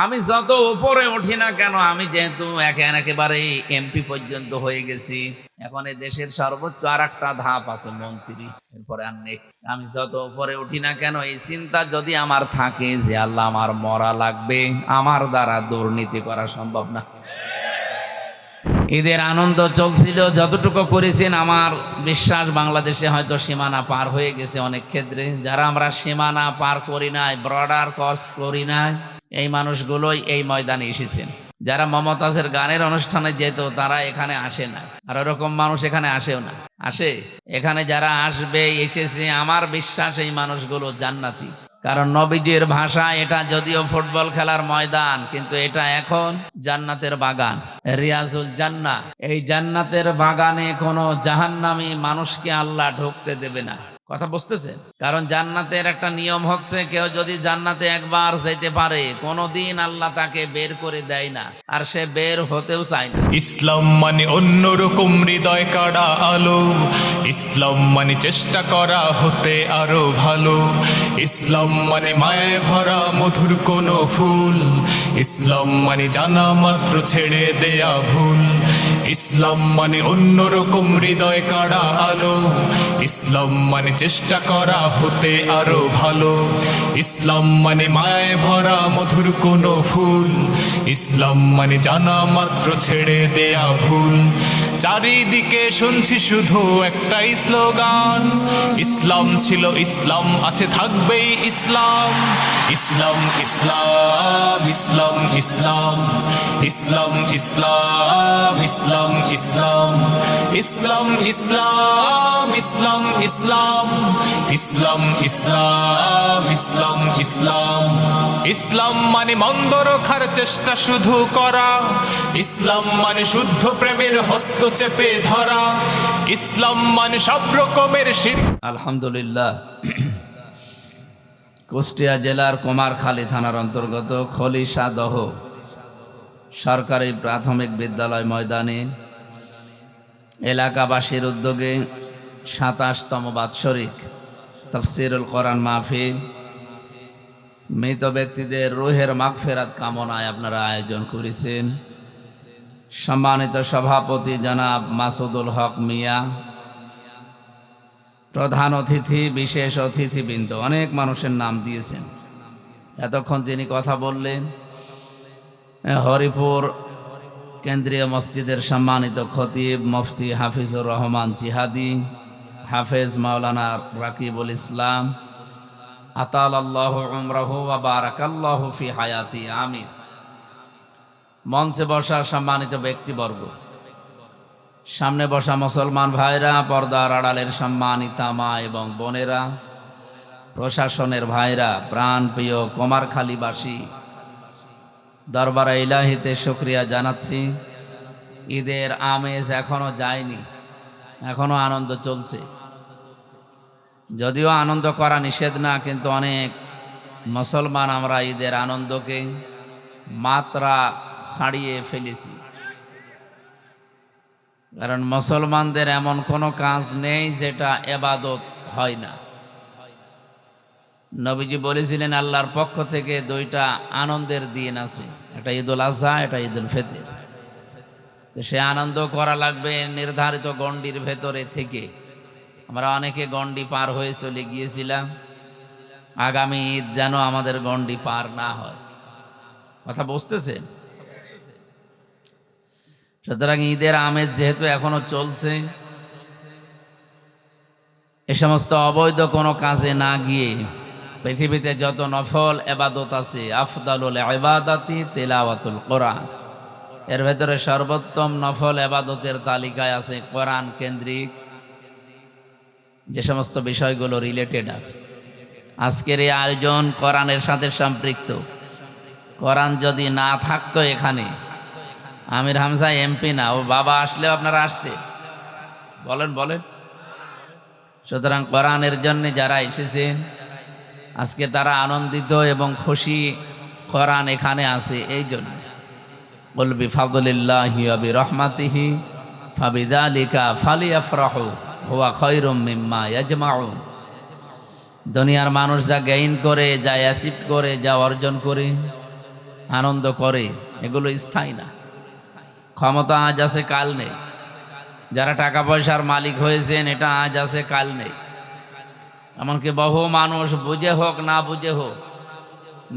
আমি যত উপরে উঠি না কেন, আমি যেহেতু একেবারে এমপি পর্যন্ত হয়ে গেছি, এখন এই দেশের সর্বোচ্চ আর একটা ধাপ আছে মন্ত্রী, এরপরে আর নেই। আমি যত উপরে উঠি না কেন, এই চিন্তা যদি আমার থাকে যে আল্লাহ আমার মরা লাগবে, আমার দ্বারা দুর্নীতি করা সম্ভব না। ঈদের আনন্দ চলছিল, যতটুকু করেছেন আমার বিশ্বাস বাংলাদেশে হয়তো সীমানা পার হয়ে গেছে অনেক ক্ষেত্রে। যারা আমরা সীমানা পার করি নাই, বর্ডার ক্রস করি নাই, এই মানুষগুলোই এই ময়দানে এসেছেন। যারা মমতাজের গানের অনুষ্ঠানে যেত তারা এখানে আসে না, আর ওরকম মানুষ এখানে আসেও না। আসে এখানে যারা আসবে, এসেছে, আমার বিশ্বাস এই মানুষগুলো জান্নাতি। কারণ নবীজির ভাষা, এটা যদিও ফুটবল খেলার ময়দান, কিন্তু এটা এখন জান্নাতের বাগান, রিয়াজুল জান্নাহ। এই জান্নাতের বাগানে কোনো জাহান্নামী মানুষকে আল্লাহ ঢুকতে দেবে না। কথা বুঝতেছে? কারণ জান্নাতের একটা নিয়ম হচ্ছে, কেউ যদি জান্নাতে একবার যেতে পারে, কোনোদিন আল্লাহ তাকে বের করে দেয় না, আর সে বের হতেও চায় না। ইসলাম মানে অন্যরকম হৃদয় কাড়া আলো, ইসলাম মানে চেষ্টা করা হতে আরো ভালো, ইসলাম মানে মায়ে ভরা মধুর কোনো ফুল, ইসলাম মানে জানা মাত্র ছেড়ে দেয়া ভুল, ইসলাম মানে অন্যরকম হৃদয় কাড়া আলো, ইসলাম মানে চেষ্টা করা হতে আরো ভালো, ইসলাম মানে মায়ে ভরা মধুর কোনো ফুল, ইসলাম মানে জানা মাত্র ছেড়ে দেয়া ভুল। চারিদিকে শুনছি শুধু একটাই স্লোগান, ইসলাম ছিল, ইসলাম আছে, থাকবেই ইসলাম। ইসলাম ইসলাম ইসলাম ইসলাম ইসলাম ইসলাম ইসলাম ইসলাম ইসলাম ইসলাম ইসলাম ইসলাম ইসলাম ইসলাম ইসলাম ইসলাম ইসলাম মানে মন্দ রক্ষার চেষ্টা শুধু করা, ইসলাম মানে শুদ্ধ প্রেমের হস্ত চেপে ধরা, ইসলাম মানে সব রকমের শিরক। আলহামদুলিল্লাহ, কুষ্টিয়া জেলার কুমারখালী থানার অন্তর্গত খলিশাদহ সরকারি প্রাথমিক বিদ্যালয় ময়দানে এলাকাবাসীর উদ্যোগে ২৭তম বাৎসরিক তাফসীরুল কোরআন মাহফিল, মৃত ব্যক্তিদের রুহের মাগফিরাত কামনায় আপনারা আয়োজন করেছেন। সম্মানিত সভাপতি জনাব মাসুদুল হক মিয়া, প্রধান অতিথি, বিশেষ অতিথিবৃন্দ, অনেক মানুষের নাম দিয়েছেন। এতক্ষণ যিনি কথা বললেন, হরিপুর কেন্দ্রীয় মসজিদের সম্মানিত খতিব মুফতি হাফিজুর রহমান জিহাদি, হাফেজ মাওলানা রাকিবুল ইসলাম, আতালাল্লাহু উমরাহু ওয়া বারাকাল্লাহু ফি হায়াতি, আমিন। মঞ্চে বসা সম্মানিত ব্যক্তিবর্গ, সামনে বসা মুসলমান ভাইরা, পর্দার আড়ালের সম্মানিতা মা এবং বোনেরা, প্রশাসনের ভাইরা, প্রাণপ্রিয় কুমারখালীবাসী, দরবারে ইলাহিতে শুকরিয়া জানাচ্ছি। ঈদের আমেজ এখনো যায়নি, এখনো আনন্দ চলছে। যদিও আনন্দ করা নিষেধ না, কিন্তু অনেক মুসলমান আমরা ঈদের আনন্দকে মাত্রা ছাড়িয়ে ফেলেছি। কারণ মুসলমানদের এমন কোনো কাজ নেই যেটা ইবাদত হয় না। নবীজি বলেছিলেন আল্লাহর পক্ষ থেকে দুইটা আনন্দের দিন আছে, একটা ঈদুল আজহা, একটা ঈদুল ফিতর। তো সে আনন্দ করা লাগবে নির্ধারিত গণ্ডির ভেতরে থেকে। আমরা অনেকে গণ্ডি পার হয়ে চলে গিয়েছিলাম, আগামী ঈদ যেন আমাদের গণ্ডি পার না হয়। কথা বুঝতেছেন? সুতরাং ঈদের আমেজ যেহেতু এখনো চলছে, এ সমস্ত অবৈধ কোনো কাজে না গিয়ে পৃথিবীতে যত নফল ইবাদত আছে, আফদালুল ইবাদাতি তিলাওয়াতুল কোরআন, এর ভেতরে সর্বোত্তম নফল ইবাদতের তালিকায় আছে কোরআন কেন্দ্রিক যে সমস্ত বিষয়গুলো রিলেটেড আছে। আজকের এই আয়োজন কোরআনের সাথে সম্পৃক্ত। কোরআন যদি না থাকতো এখানে, আমির হামজা এমপি না, ও বাবা আসলেও আপনারা আসতে বলেন বলেন। সুতরাং কোরআনের জন্য যারা এসেছেন আজকে তারা আনন্দিত এবং খুশি, কোরআন এখানে আছে এই জন্য। কুল বিফাদলিল্লাহি ওয়া বিরহমাতিহি ফাবিযালিকা ফালিয়াফরাহু হুয়া খায়রুম মিম্মা ইয়াজমাউন। দুনিয়ার মানুষ যা গেইন করে, যা অ্যাচিভ করে, যা অর্জন করে, আনন্দ করে, এগুলো স্থায়ী না। ক্ষমতা আজ আছে কাল নেই। যারা টাকা পয়সার মালিক হয়েছেন, এটা আজ আছে কাল নেই। এমনকি বহু মানুষ বুঝে হোক না বুঝে হোক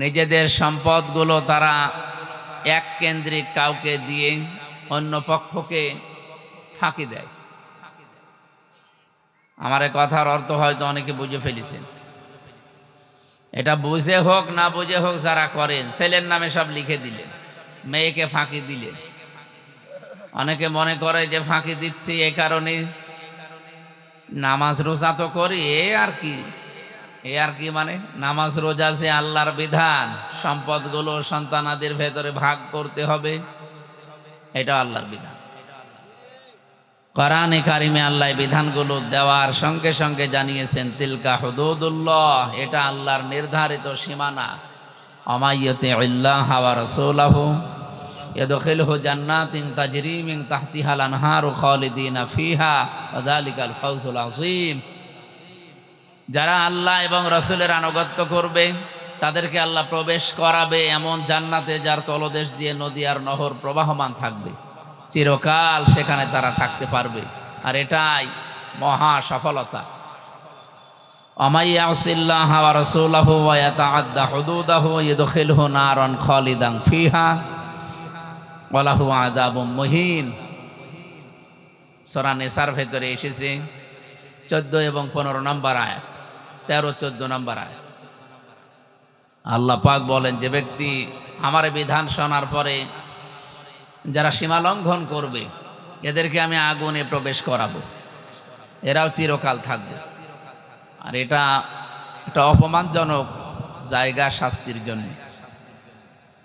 নিজেদের সম্পদগুলো তারা এক কেন্দ্রিক কাউকে দিয়ে অন্য পক্ষকে ফাঁকি দেয়। আমার এই কথার অর্থ হয়তো অনেকে বুঝে ফেলেছেন। এটা বুঝে হোক না বুঝে হোক যারা করেন, ছেলের নামে সব লিখে দিলেন, মেয়েকে ফাঁকি দিলেন। অনেকে মনে করে যে ফাঁকি দিচ্ছি এই কারণে নামাজ রোজা তো করি, এ আর কি মানে নামাজ রোজা যে আল্লাহর বিধান, সম্পদগুলো সন্তানাদের ভেতরে ভাগ করতে হবে, এটা আল্লাহর বিধান। কোরআনে কারিমে আল্লাহ বিধানগুলো দেওয়ার সঙ্গে সঙ্গে জানিয়েছেন তিলকা হুদুদুল্লাহ, এটা আল্লাহর নির্ধারিত সীমানা। আমাইয়াতি আল্লাহ ওয়া রাসূলহু ইয়াদখিলহু জান্নাতিন তাজরি মিন তাহতিহাল আনহারু খালিদিনা ফিহা ওয়া যালিকাল ফাওজুল আযীম। যারা আল্লাহ এবং রাসূলের আনুগত্য করবে তাদেরকে আল্লাহ প্রবেশ করাবে এমন জান্নাতে যার তলদেশ দিয়ে নদী আর নহর প্রবাহমান থাকবে, চিরকাল সেখানে তারা থাকতে পারবে। আর এটাই মহা সফলতা। আমাইয়াসিল্লাহ ওয়া রাসূলহু ওয়া ইয়াতাআদ্দা হুদুদাহু ইয়াদখিলহু নারান খালিদান ফিহা ওয়া লাহু আযাবুম মুহিন। সূরা নিসার ভেতরে এসেছে 14 এবং 15 নম্বর আয়াত, 13-14 নম্বর আয়াত। আল্লাহ পাক বলেন, যে ব্যক্তি আমার বিধান শোনার পরে যারা সীমা লঙ্ঘন করবে এদেরকে আমি আগুনে প্রবেশ করাবো, এরাও চিরকাল থাকবে। আর এটা একটা অপমানজনক জায়গা শাস্তির জন্য।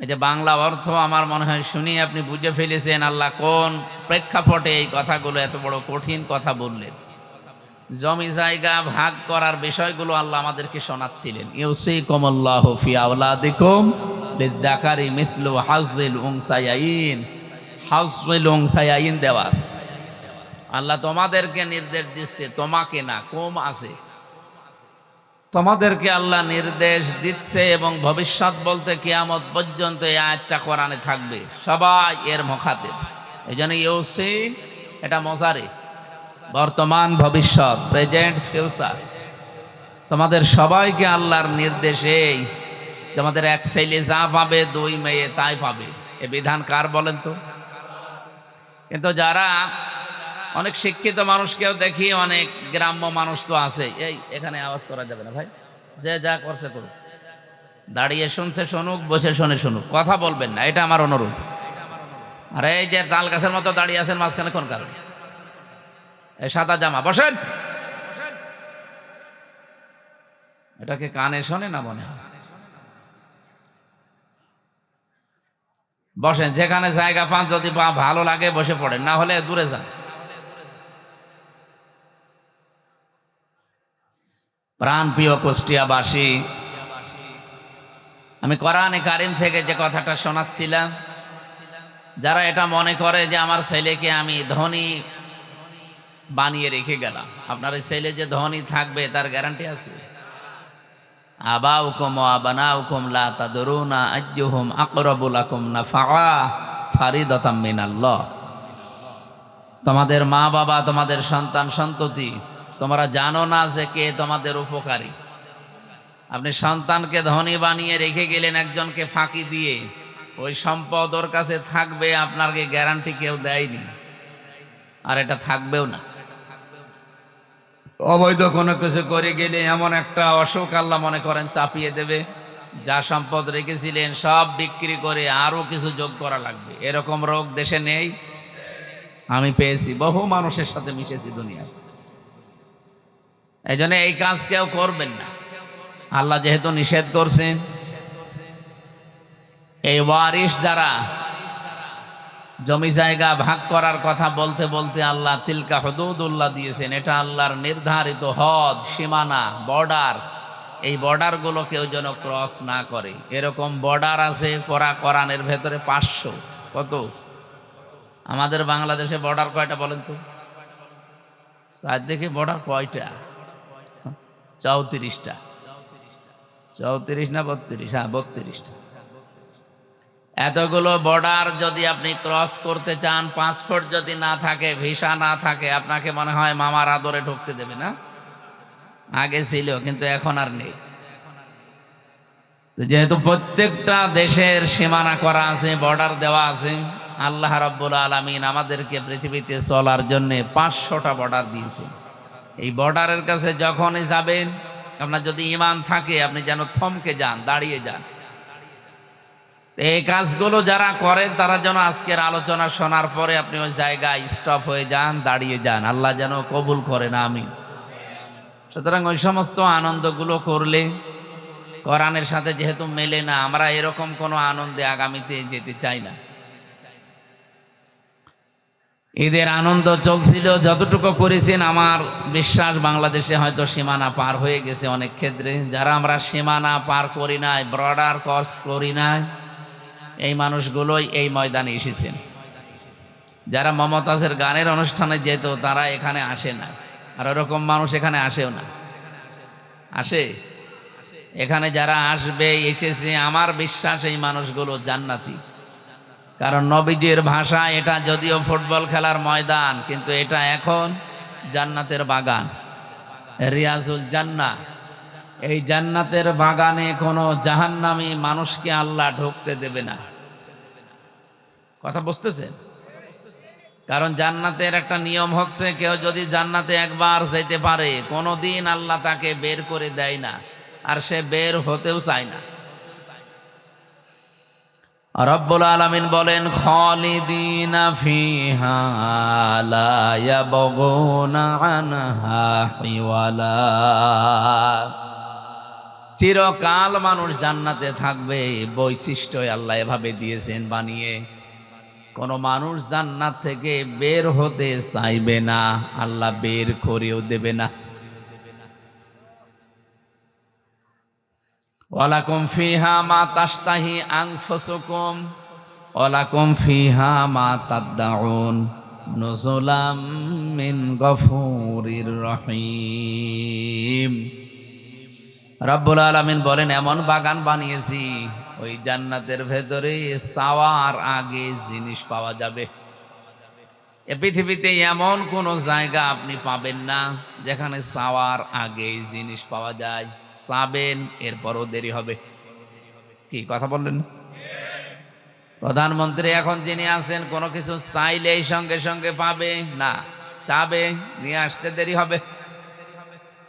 এই যে বাংলা অর্থ আমার মনে হয় শুনি আপনি বুঝে ফেলেছেন আল্লাহ কোন প্রেক্ষাপটে এই কথাগুলো এত বড় কঠিন কথা বললেন। জমি জায়গা ভাগ করার বিষয়গুলো আল্লাহ আমাদেরকে শোনাচ্ছিলেন। ইউসিকুমুল্লাহু ফি আওলাদিকুম লিযযাকারি মিসলু হাযযিল উনসায়াইন। হাযযিল উনসায়াইন দেওয়া আছে। আল্লাহ তোমাদেরকে নির্দেশ দিচ্ছে, তোমাকে না, কম আছে, তোমাদেরকে আল্লাহ নির্দেশ দিচ্ছে এবং ভবিষ্যৎ বলতে কিয়ামত পর্যন্ত এই আয়াতটা কোরআনে থাকবে, সবাই এর মুখাতিব। এই জন্য ইউসি এটা মজারে, বর্তমান ভবিষ্যৎ, প্রেজেন্ট ফিউচার, তোমাদের সবাইকে আল্লাহর নির্দেশেই তোমাদের এক ছেলে যা পাবে, দুই মেয়ে তাই পাবে। এ বিধান কার বলেন তো? কিন্তু যারা অনেক শিক্ষিত মানুষকেও দেখি, অনেক গ্রাম্য মানুষ তো আছে, এই এখানে আওয়াজ করা যাবে না ভাই, যে যা করছে করুক, দাঁড়িয়ে শুনছে শুনুক, বসে শুনে শুনুক, কথা বলবেন না, এটা আমার অনুরোধ। আর এই যে তাল গাছের মতো দাঁড়িয়ে আছেন মাঝখানে কোন কারণে? এই সাদা জামা, বসেন। এটাকে কানে শোনে না মনে হয়? বসেন, যেখানে জায়গা পান, যদি ভালো লাগে বসে পড়েন, না হলে দূরে যান। প্রাণপ্রিয় কুষ্টিয়াবাসী, আমি কোরআনে কারিম থেকে যে কথাটা শোনাচ্ছিলাম, যারা এটা মনে করে যে আমার ছেলেকে আমি ধনী বানিয়ে রেখে গেলাম, আপনার ছেলে যে ধনী থাকবে তার গ্যারান্টি আছে? আবাউকুম ওয়া আবনাউকুম লা তাদরুনা আইয়ুহুম আকরাবু লাকুম নাফআ ফারিদাতাম মিনাল্লাহ। তোমাদের মা বাবা, তোমাদের সন্তান সন্ততি, তোমরা জানো না যে কে তোমাদের উপকারী। আপনি সন্তানকে ধনী বানিয়ে রেখে গেলেন একজনকে ফাঁকি দিয়ে, ওই সম্পদ ওর কাছে থাকবে, আপনাকে গ্যারান্টি কেউ দেয়নি, আর এটা থাকবেও না। অবৈধ কোনো কিছু করে গেলে এমন একটা অসুখ আল্লাহ মনে করেন চাপিয়ে দেবে, যা সম্পদ রেখেছিলেন সব বিক্রি করে আরো কিছু যোগ করা লাগবে। এরকম রোগ দেশে নেই? আমি পেয়েছি, বহু মানুষের সাথে মিশেছি দুনিয়ায়। এই জন্য এই কাজ কেউ করবেন না, আল্লাহ যেহেতু নিষেধ করছেন। এই ওয়ারিশ যারা জমি জায়গা ভাগ করার কথা বলতে বলতে আল্লাহ তিলকা হুদুদুল্লাহ দিয়েছেন, এটা আল্লাহর নির্ধারিত হদ, সীমানা, বর্ডার। এই বর্ডারগুলো কেউ যেন ক্রস না করে, এরকম বর্ডার আছে পরা কোরআনের ভেতরে 500। কত? আমাদের বাংলাদেশে বর্ডার কয়টা বলেন তো? সাত দেখি বর্ডার কয়টা? 34টা। 34 না 32? হ্যাঁ 32টা। এতগুলো বর্ডার যদি আপনি ক্রস করতে চান, পাসপোর্ট যদি না থাকে, ভিসা না থাকে, আপনাকে মনে হয় মামার আদরে ঢুকতে দেবে না? আগে ছিল, কিন্তু এখন আর নেই। তো যেহেতু প্রত্যেকটা দেশের সীমানা করা আছে, বর্ডার দেওয়া আছে, আল্লাহ রাব্বুল আলামিন আমাদেরকে পৃথিবীতে চলার জন্য 500টা বর্ডার দিয়েছে। এই বর্ডারের কাছে যখনই যাবেন, আপনার যদি ঈমান থাকে, আপনি যেন থমকে যান, দাঁড়িয়ে যান। এই কাজগুলো যারা করেন তারা যেন আজকের আলোচনা শোনার পরে আপনি ওই জায়গায় স্টপ হয়ে যান, দাঁড়িয়ে যান। আল্লাহ যেন কবুল করেন, আমিন। সুতরাং ওই সমস্ত আনন্দগুলো করলে কোরআনের সাথে যেহেতু মেলে না, আমরা এরকম কোনো আনন্দে আগামীতে যেতে চাই না। ঈদের আনন্দ চলছিল, যতটুকু করেছেন আমার বিশ্বাস বাংলাদেশে হয়তো সীমানা পার হয়ে গেছে অনেক ক্ষেত্রে। যারা আমরা সীমানা পার করি নাই, বর্ডার ক্রস করি নাই, এই মানুষগুলোই এই ময়দানে এসেছেন। যারা মমতাজের গানের অনুষ্ঠানে যেত তারা এখানে আসে না, আর ওরকম মানুষ এখানে আসেও না। আসে এখানে যারা আসবে, এসেছে, আমার বিশ্বাস এই মানুষগুলো জান্নাতি। কারণ নবীজির ভাষা, এটা যদিও ফুটবল খেলার ময়দান, কিন্তু এটা এখন জান্নাতের বাগান, রিয়াজুল জান্নাহ। এই জান্নাতের বাগানে কোনো জাহান্নামী মানুষকে আল্লাহ ঢুকতে দেবে না। কথা বুঝতেছেন? কারণ জান্নাতের একটা নিয়ম হচ্ছে, কেউ যদি জান্নাতে একবার যেতে পারে, কোনোদিন আল্লাহ তাকে বের করে দেয় না, আর সে বের হতেও চায় না। রব্বুল আলামিন বলেন, খালিদিনা ফিহা লা ইয়াবগুনা আনহা হিওয়ালা। চিরকাল মানুষ জান্নাতে থাকবে, বৈশিষ্ট্য আল্লাহ এভাবে দিয়েছেন বানিয়ে। কোন মানুষ জান্নাত থেকে বের হতে চাইবে না, আল্লাহ বের করেও দেবে না। ওয়ালাকুম ফিহা মা তাশতাহি আনফুসুকুম ওয়ালাকুম ফিহা মা তাদউন নুজুলাম মিন গফুরির রহিম। রব্বুল আলামিন বলেন, এমন বাগান বানিয়েছি, ওই জান্নাতের ভেতরে চাওয়ার আগে জিনিস পাওয়া যাবে। এ পৃথিবীতে এমন কোন জায়গা আপনি পাবেন না যেখানে চাওয়ার আগে জিনিস পাওয়া যায়। চাবেন, এরপরও দেরি হবে। কি কথা বললেন? প্রধানমন্ত্রী এখন যিনি আছেন, কোনো কিছু চাইলেই সঙ্গে সঙ্গে পাবে না, চাবে, নিয়ে আসতে দেরি হবে।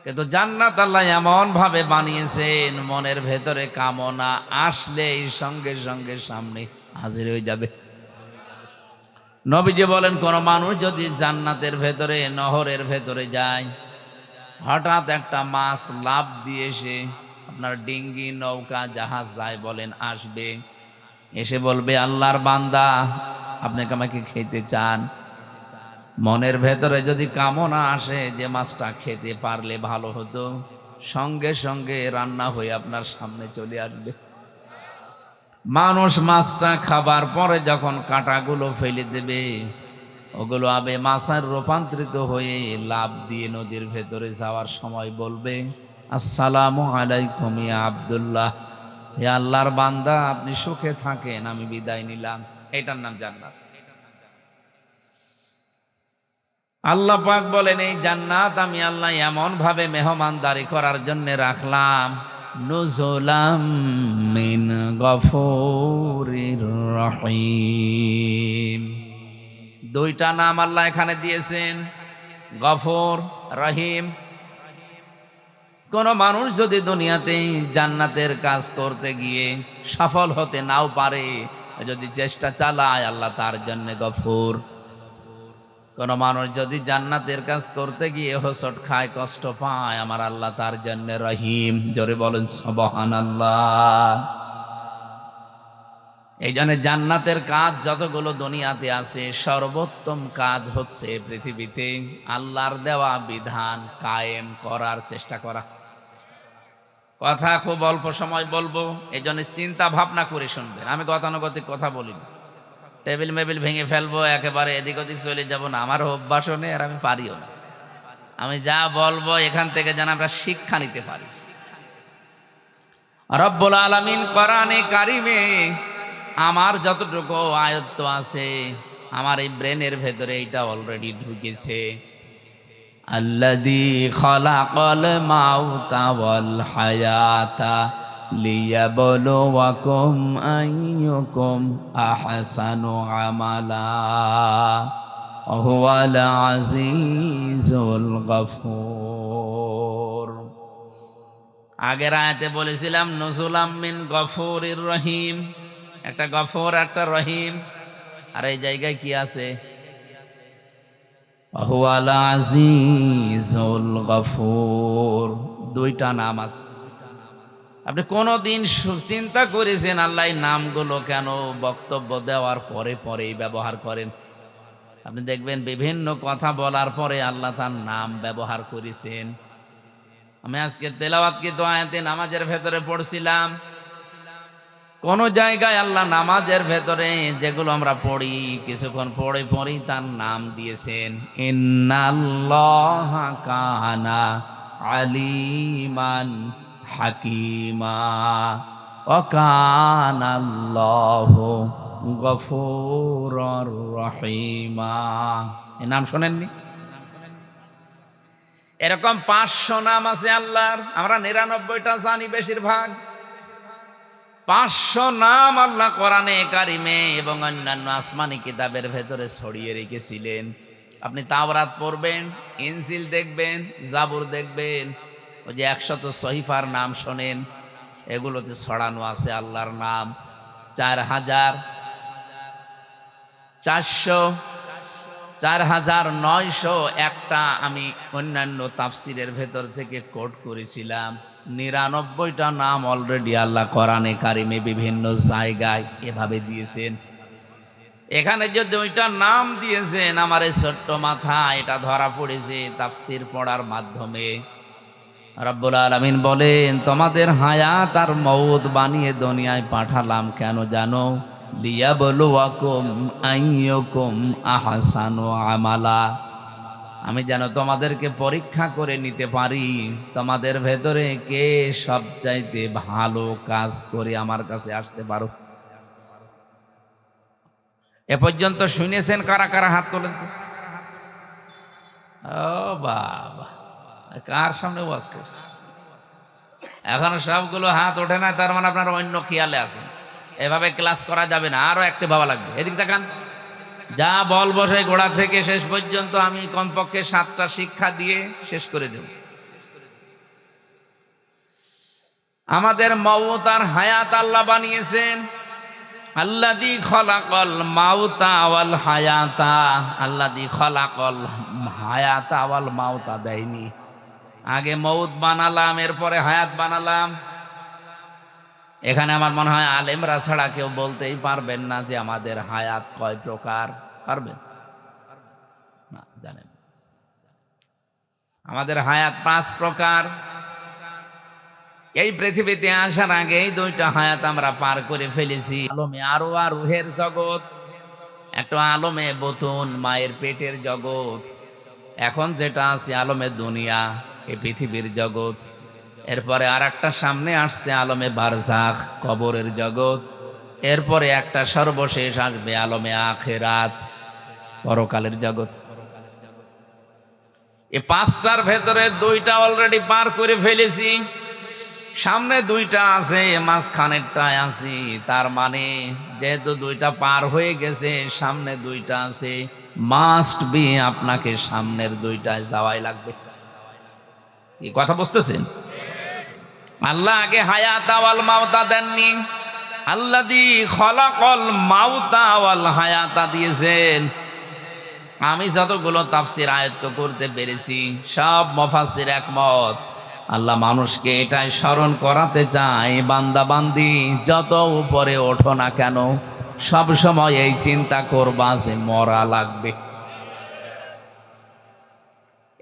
কিন্তু জান্নাত আল্লাহ এমন ভাবে বানিয়েছেন, মনের ভেতরে কামনা আসলেই সঙ্গে সঙ্গে সামনে হাজির হয়ে যাবে। নবীজি বলেন, কোন মানুষ যদি জান্নাতের ভেতরে, নহরের ভেতরে যায়, হঠাৎ একটা মাছ লাফ দিয়ে এসে, আপনার ডিঙ্গি, নৌকা, জাহাজ যায় বলেন, আসবে, এসে বলবে, আল্লাহর বান্দা, আপনি আমাকে খেতে চান? মনের ভেতরে যদি কামনা আসে যে মাছটা খেতে পারলে ভালো হতো, সঙ্গে সঙ্গে রান্না হয়ে আপনার সামনে চলে আসবে। মানুষ মাছটা খাবার পরে যখন কাঁটাগুলো ফেলে দেবে, ওগুলো আবে মাছের রূপান্তরিত হয়ে লাফ দিয়ে নদীর ভেতরে যাওয়ার সময় বলবে, আসসালামু আলাইকুম ইয়া আব্দুল্লাহ, হে আল্লাহর বান্দা, আপনি সুখে থাকেন, আমি বিদায় নিলাম। এটার নাম জান্নাত। আল্লাহ পাক বলেন, এই জান্নাত আমি আল্লাহ এমন ভাবে মেহমানদারি করার জন্য রাখলাম, নুজুলাম মিন গফুরির রহিম। দুইটা নাম আল্লাহ এখানে দিয়েছেন, গফুর, রহিম। কোন মানুষ যদি দুনিয়াতে জান্নাতের কাজ করতে গিয়ে সফল হতে নাও পারে, যদি চেষ্টা চালায়, আল্লাহ তার জন্য গফুর। কোন মানুষ যদি জান্নাতের কাজ করতে গিয়ে হোঁচট খায়, কষ্ট পায়, আমার আল্লাহ তার জন্য রহিম। জোরে বলেন সুবহানাল্লাহ। এই জন্য জান্নাতের কাজ যতগুলো দুনিয়াতে আছে, সর্বোত্তম কাজ হচ্ছে পৃথিবীতে আল্লাহর দেওয়া বিধান কায়েম করার চেষ্টা করা। কথা খুব অল্প সময় বলবো, এই জন্য চিন্তা ভাবনা করে শুনবেন। আমি গতানুগতিক কথা বলি না, টেবিল মেবিল ভেঙে ফেলবো, একেবারে এদিক ওদিক চলে যাব না, আমার অভ্যাসও নেই, আর আমি পারিও না। আমি যা বলবো এখান থেকে যেন আমরা শিক্ষা নিতে পারি। রব্বুল আলামিন কোরআনে কারিমে আমার যতটুকু আয়ত্ত আছে, আমার এই ব্রেনের ভেতরে এটা অলরেডি ঢুকেছে। আল্লাযী খালাকাল মাউতা ওয়াল হায়াতা লিয়াবলুয়াকুম আইয়ুকুম আহসানু আমালা ওয়া হুয়াল আজিজুল গফুর। আগের আয়াতে বলেছিলাম নুজুলাম মিন গফুরির রহিম, একটা গফুর একটা রহিম। আর এই জায়গায় কি আছে? হুয়াল আজিজুল গফুর, দুইটা নাম আছে। আপনি কোনদিন চিন্তা করেছেন আল্লাহ এই নামগুলো কেন বক্তব্য দেওয়ার পরে পরেই ব্যবহার করেন? আপনি দেখবেন বিভিন্ন কথা বলার পরে আল্লাহ তার নাম ব্যবহার করেছেন। আমি আজকে তেলাওয়াতকৃত আয়াতে নামাজের ভেতরে পড়ছিলাম, কোন জায়গায় আল্লাহ নামাজের ভেতরে যেগুলো আমরা পড়ি, কিছুক্ষণ পড়ে পড়ি তার নাম দিয়েছেন। ইন্নাল্লাহা কানা আলিমান হাকিমা ওয়া কানাল্লাহু গফুরুর রহিমা। এই নাম শোনেননি? এরকম 500 নাম আছে আল্লাহর, আমরা 99টা জানি বেশিরভাগ। 500 নাম আল্লাহ কোরআনে কারিমে এবং অন্যান্য আসমানি কিতাবের ভেতরে ছড়িয়ে রেখেছিলেন। আপনি তাওরাত পড়বেন, ইনজিল দেখবেন, জাবুর দেখবেন, ওই যে 100 সহিফার নাম শোনেন, এগুলোতে ছড়ানো আছে আল্লাহর নাম। 4900 একটা আমি অন্যান্য তাফসিরের ভেতর থেকে কোট করেছিলাম। 99টা নাম অলরেডি আল্লাহ কোরআনে কারিমে বিভিন্ন জায়গায় এভাবে দিয়েছেন। এখানে যে 2টা নাম দিয়েছেন, আমার এই ছোট্ট মাথা এটা ধরা পড়েছে তাফসির পড়ার মাধ্যমে। রব্বুল আলামিন বলেন, তোমাদের হায়াত আর মওত বানিয়ে দুনিয়ায় পাঠালাম কেন জানো? লিয়াবলুয়াকুম আইয়ুকুম আহসানু আমালা, আমি যেন তোমাদেরকে পরীক্ষা করে নিতে পারি তোমাদের ভেতরে কে সবচাইতে ভালো কাজ করে আমার কাছে আসতে পারো। এ পর্যন্ত শুনেছেন কারা কারা? হাত তোলেন তো। ও বাবা, কার সামনে ওয়াজ করছে? এখনো সবগুলো হাত ওঠে না, তার মানে আপনার অন্য খেয়ালে আছেন। এভাবে ক্লাস করা যাবে না, আরো একটি ভাবা লাগবে। এদিক দেখান, যা বল বসে গোড়া থেকে শেষ পর্যন্ত আমি কমপক্ষে 7টা শিক্ষা দিয়ে শেষ করে দেব। আমাদের মওত আর হায়াত আল্লাহ বানিয়েছেন। আল্লাযী খালাকাল মাউতা ওয়াল হায়াতা, আল্লাযী খালাকাল হায়াতা ওয়াল মাউতা দেয়নি, আগে মওত বানালাম এরপরে হায়াত বানালাম। এখানে আমার মনে হয় আলেমরা ছাড়া কেউ বলতেই পারবেন না যে আমাদের হায়াত কয় প্রকার। পারবেন না? জানেন আমাদের হায়াত 5 প্রকার। এই পৃথিবীতে আসার আগে এই 2টা হায়াত আমরা পার করে ফেলেছি। আলমে আরওয়া, রুহের জগৎ, একটা আলমে বতুন, মায়ের পেটের জগৎ। এখন যেটা আছে আলমে দুনিয়া, এই পৃথিবীর জগৎ। এরপরে আর একটা সামনে আসছে আলমে বারজাখ, কবরের জগৎ। এরপরে একটা সর্বশেষ আসবে আলমে আখিরাত, পরকালের জগৎ। এই 5টার ভেতরে 2টা অলরেডি পার করে ফেলেছি, সামনে 2টা আছে, মাঝখানেরটায় আছি। তার মানে যেহেতু 2টা পার হয়ে গেছে, সামনে 2টা আছে, মাস্ট বি আপনাকে সামনের 2টায় যাওয়াই লাগবে। কি কথা বুঝতেছেন? আল্লাহ আগে হায়াত ওয়াল মাউতা দেননি, আল্লাযী খালাকাল মাউতা ওয়াল হায়াতা দিয়েছেন। আমি যতগুলো তাফসির আয়ত্ত করতে পেরেছি, সব মুফাসসির একমত। আল্লাহ মানুষকে এটাই স্মরণ করাতে চায়, বান্দা বান্দি যত উপরে ওঠো না কেন, সব সময় এই চিন্তা করবা যে মরা লাগবে।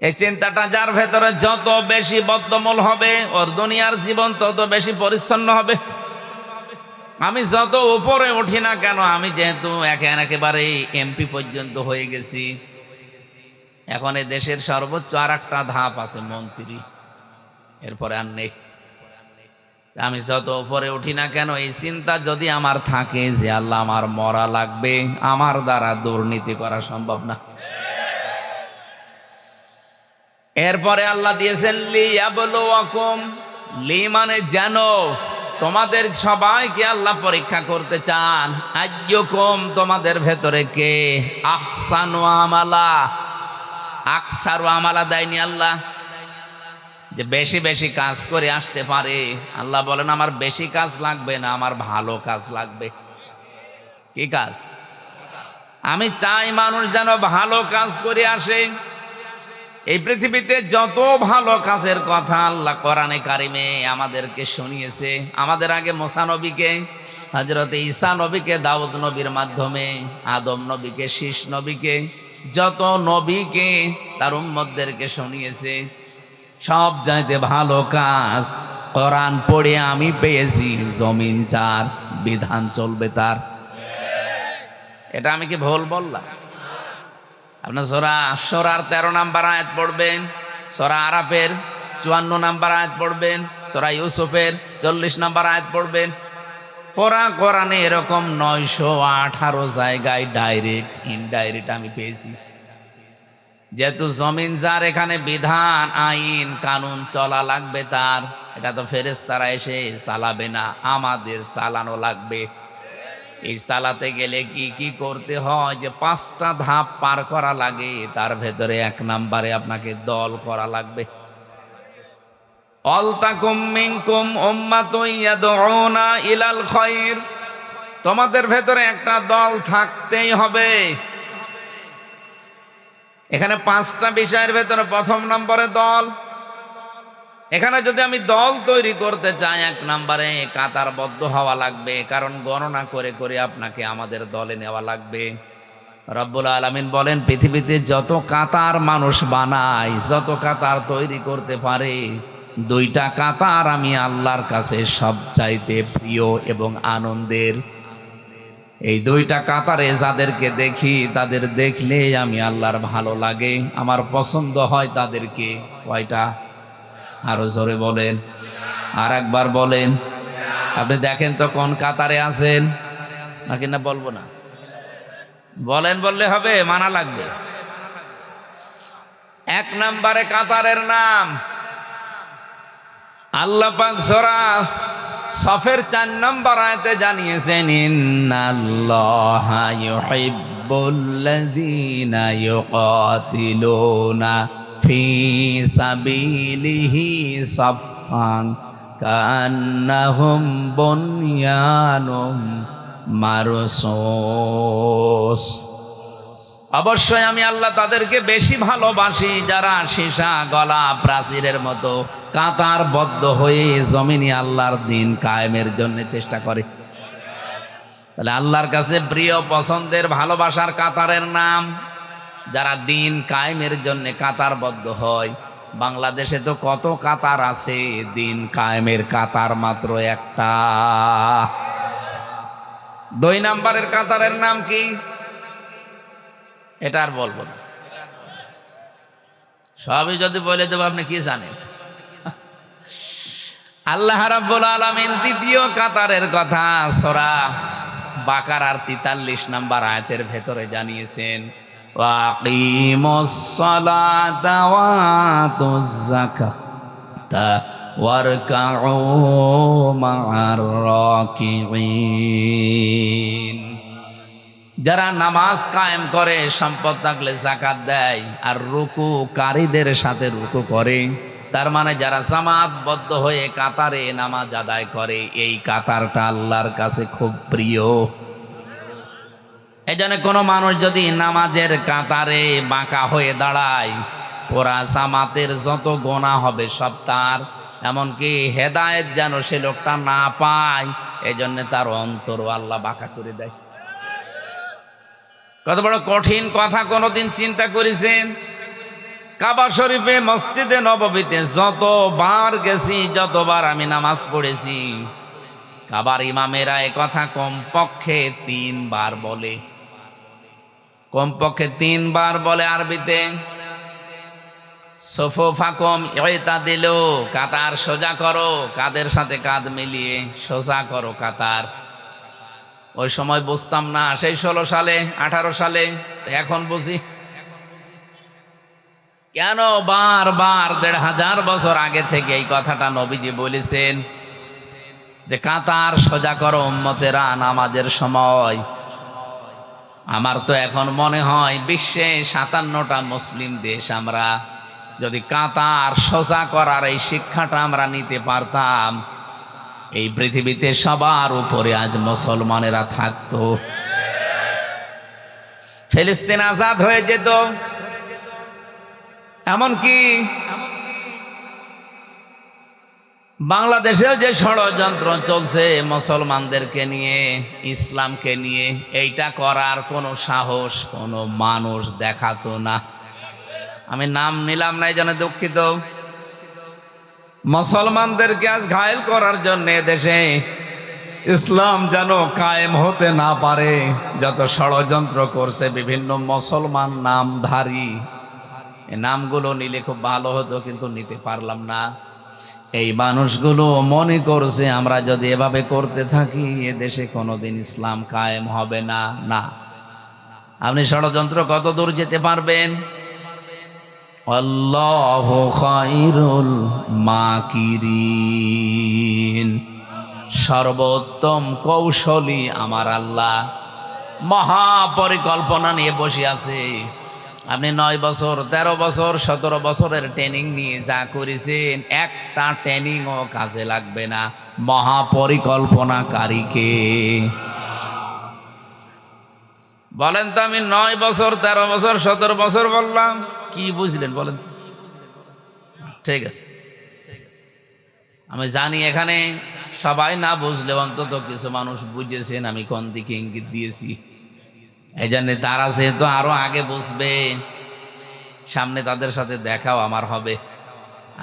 এই চিন্তাটা যার ভেতরে যত বেশি বদ্ধমূল হবে, ওর দুনিয়ার জীবন তত বেশি পরিচ্ছন্ন হবে। আমি যত উপরে উঠি না কেন, আমি যেহেতু একেবারে এমপি পর্যন্ত হয়ে গেছি, এখন এই দেশের সর্বোচ্চ আর একটা ধাপ আছে মন্ত্রী, এরপরে আর নেই। আমি যত উপরে উঠি না কেন, এই চিন্তা যদি আমার থাকে যে আল্লাহ আমার মরা লাগবে, আমার দ্বারা দুর্নীতি করা সম্ভব না। এরপরে আল্লাহ দিয়েছেন লিয়াবলুয়াকুম, লি মানে যেন, তোমাদের সবাইকে আল্লাহ পরীক্ষা করতে চান। আইয়ুকুম, তোমাদের ভেতরে কে আহসানু আমালা, আকসারু আমালা দেয়নি আল্লাহ, যে বেশি বেশি কাজ করে আসতে পারে। আল্লাহ বলেন আমার বেশি কাজ লাগবে না, আমার ভালো কাজ লাগবে। কি কাজ? আমি চাই মানুষ যেন ভালো কাজ করে আসে। এই পৃথিবীতে যত ভালো কাজের কথা আল্লাহ কোরআনে কারিমে আমাদেরকে শুনিয়েছে, আমাদের আগে মুসা নবীকে, হযরত ঈসা নবীকে দাউদ নবীর মাধ্যমে, আদম নবীকে, শীষ নবীকে, যত নবীকে তার উম্মতদেরকে শুনিয়েছে, সব চাইতে ভালো কাজ কোরআন পড়ে আমি পেয়েছি, জমিন যার বিধান চলবে তার। এটা আমি কি ভুল বললাম? আপনার সূরার 13 নম্বর আয়াত পড়বেন, সূরা আরাফের 54 নম্বর আয়াত পড়বেন, সূরা ইউসুফের 40 নম্বর আয়াত পড়বেন। কোরআনে এরকম 918 জায়গায় ডাইরেক্ট ইনডাইরেক্ট আমি পেয়েছি। যেহেতু জমিন যার, এখানে বিধান আইন কানুন চলা লাগবে তার। এটা তো ফেরেশতারা এসে চালাবে না, আমাদের চালানো লাগবে। এই চালাতে গেলে কি কি করতে হয়, যে 5টা ধাপ পার করা লাগে। তার ভেতরে 1 নম্বরে আপনাকে দল করা লাগবে। অলতাকুম মিনকুম উম্মাতুন ইয়াদউনা ইলাল খায়র, তোমাদের ভেতরে একটা দল থাকতেই হবে। এখানে 5টা বিষয়ের ভেতরে 1 নম্বরে দল। এখানে যদি আমি দল তৈরি করতে চাই, 1 নম্বরে কাতারবদ্ধ হওয়া লাগবে, কারণ গণনা করে করে আপনাকে আমাদের দলে নেওয়া লাগবে। রব্বুল আলামিন বলেন পৃথিবীতে যত কাতার মানুষ বানায়, যত কাতার তৈরি করতে পারে, 2টা কাতার আমি আল্লাহর কাছে সবচাইতে প্রিয় এবং আনন্দের। এই 2টা কাতারে যাদেরকে দেখি, তাদের দেখলে আমি আল্লাহর ভালো লাগে, আমার পছন্দ হয় তাদেরকে। কয়টা? আরো জোরে বলেন, আর একবার বলেন। আপনি দেখেন তো কোন কাতারে আছেন, নাকি না বলবো না? বলেন, বললে হবে, মানা লাগবে। 1 নম্বরে কাতারের নাম আল্লাহ পাক সূরা সফের 4 নম্বর আয়াতে জানিয়েছেন, ইন্নাল্লাহা ইউহিব্বুল্লাযীনা ইউকাতিলুনা ফি সাবিলিহি সাফফান কান্নাহুম বুনয়ানুম মারসুস। অবশ্যই আমি আল্লাহ তাদেরকে বেশি ভালোবাসি যারা সীসা গলা প্রাচীরের মতো কাতারবদ্ধ হয়ে জমিনে আল্লাহর দ্বীন কায়েমের জন্য চেষ্টা করে। তাহলে আল্লাহর কাছে প্রিয়, পছন্দের, ভালোবাসার কাতারের নাম যারা দ্বীন কায়েমের জন্য কাতারবদ্ধ হয়। বাংলাদেশে তো কত কাতার আছে, দ্বীন কায়েমের কাতার মাত্র একটা। 2 নম্বরের কাতারের নাম কি? এটা আর বলবো না, সবই যদি বলে দেবো আপনি কি জানেন। আল্লাহ রাব্বুল আলামিন 2য় কাতারের কথা সূরা বাকারার 43 নম্বর আয়াতের ভেতরে জানিয়েছেন, ওয়াকিমুস সালাতা ওয়া আতুজ যাকাতা ওয়ারকাউ মা'আর রাকিঈন। যারা নামাজ কায়েম করে, সম্পদ থাকলে যাকাত দেয়, আর রুকুকারীদের সাথে রুকু করে, তার মানে যারা জামাতবদ্ধ হয়ে কাতারে নামাজ আদায় করে, এই কাতারটা আল্লাহর কাছে খুব প্রিয়। এই জন্য কোনো মানুষ যদি নামাজের কাতারে বাঁকা হয়ে দাঁড়ায়, পুরা জামাতের যত গুনাহ হবে সব তার, এমনকি হেদায়েত যেন সে লোকটা না পায়, এই জন্য তার অন্তরও আল্লাহ বাঁকা করে দেয়। কত বড় কঠিন কথা, কোনোদিন চিন্তা করেছেন? কাবা শরীফে, মসজিদে নববীতে যতবার গেছি, যতবার আমি নামাজ পড়েছি, কাবার ইমামেরা এ কথা কমপক্ষে 3 বার বলে। কমপক্ষে 3 বার বলে আরবিতে। সুফুফাকুম ইতাদিলু, কাতার সোজা করো, কাদের সাথে কাঁধ মিলিয়ে সোজা করো কাতার। ওই সময় বুঝতাম না, সেই 16 সালে 18 সালে, এখন বুঝি। কেন বারবার 1500 বছর আগে থেকে এই কথাটা নবীজি বলেছেন যে কাতার সোজা করো উম্মতেরা নামাজের সময়। আমার তো এখন মনে হয় বিশ্বে 57টা মুসলিম দেশ, আমরা যদি কাতার সোজা করার এই শিক্ষাটা আমরা নিতে পারতাম, এই পৃথিবীতে সবার উপরে আজ মুসলমানেরা থাকতো। ফিলিস্তিন আজাদ হয়ে যেত। এমনকি বাংলাদেশেও যে ষড়যন্ত্র চলছে মুসলমানদেরকে নিয়ে, ইসলামকে নিয়ে, এইটা করার কোনো সাহস কোনো মানুষ দেখাতো না। আমি নাম নিলাম না, এই জন্য দুঃখিত। মুসলমানদেরকে আজ ঘায়েল করার জন্য দেশে ইসলাম যেন কায়েম হতে না পারে যত ষড়যন্ত্র করছে বিভিন্ন মুসলমান নামধারী। এই নামগুলো নিলে খুব ভালো হতো, কিন্তু নিতে পারলাম না। এই মানুষগুলো মনে করছে আমরা যদি এভাবে করতে থাকি এ দেশে কোনোদিন ইসলাম কায়েম হবে না। না, আপনি ষড়যন্ত্র কত দূর যেতে পারবেন? আল্লাহু খায়রুল মাকিরিন, সর্বোত্তম কৌশলী আমার আল্লাহ। মহাপরিকল্পনা নিয়ে বসে আছে। আপনি 9 বছর 13 বছর 17 বছরের ট্রেনিং নিয়ে যা করেছেন, একটা ট্রেনিংও কাজে লাগবে না। মহাপরিকল্পনাকারীকে বলেন তো। আমি 9 বছর 13 বছর 17 বছর বললাম, কি বুঝলেন বলেন তো? ঠিক আছে, আমি জানি এখানে সবাই না বুঝলে অন্তত কিছু মানুষ বুঝেছেন আমি কোন দিকে ইঙ্গিত দিয়েছি। এই জন্য তারা যেহেতু আরো আগে বুঝবে, সামনে তাদের সাথে দেখাও আমার হবে।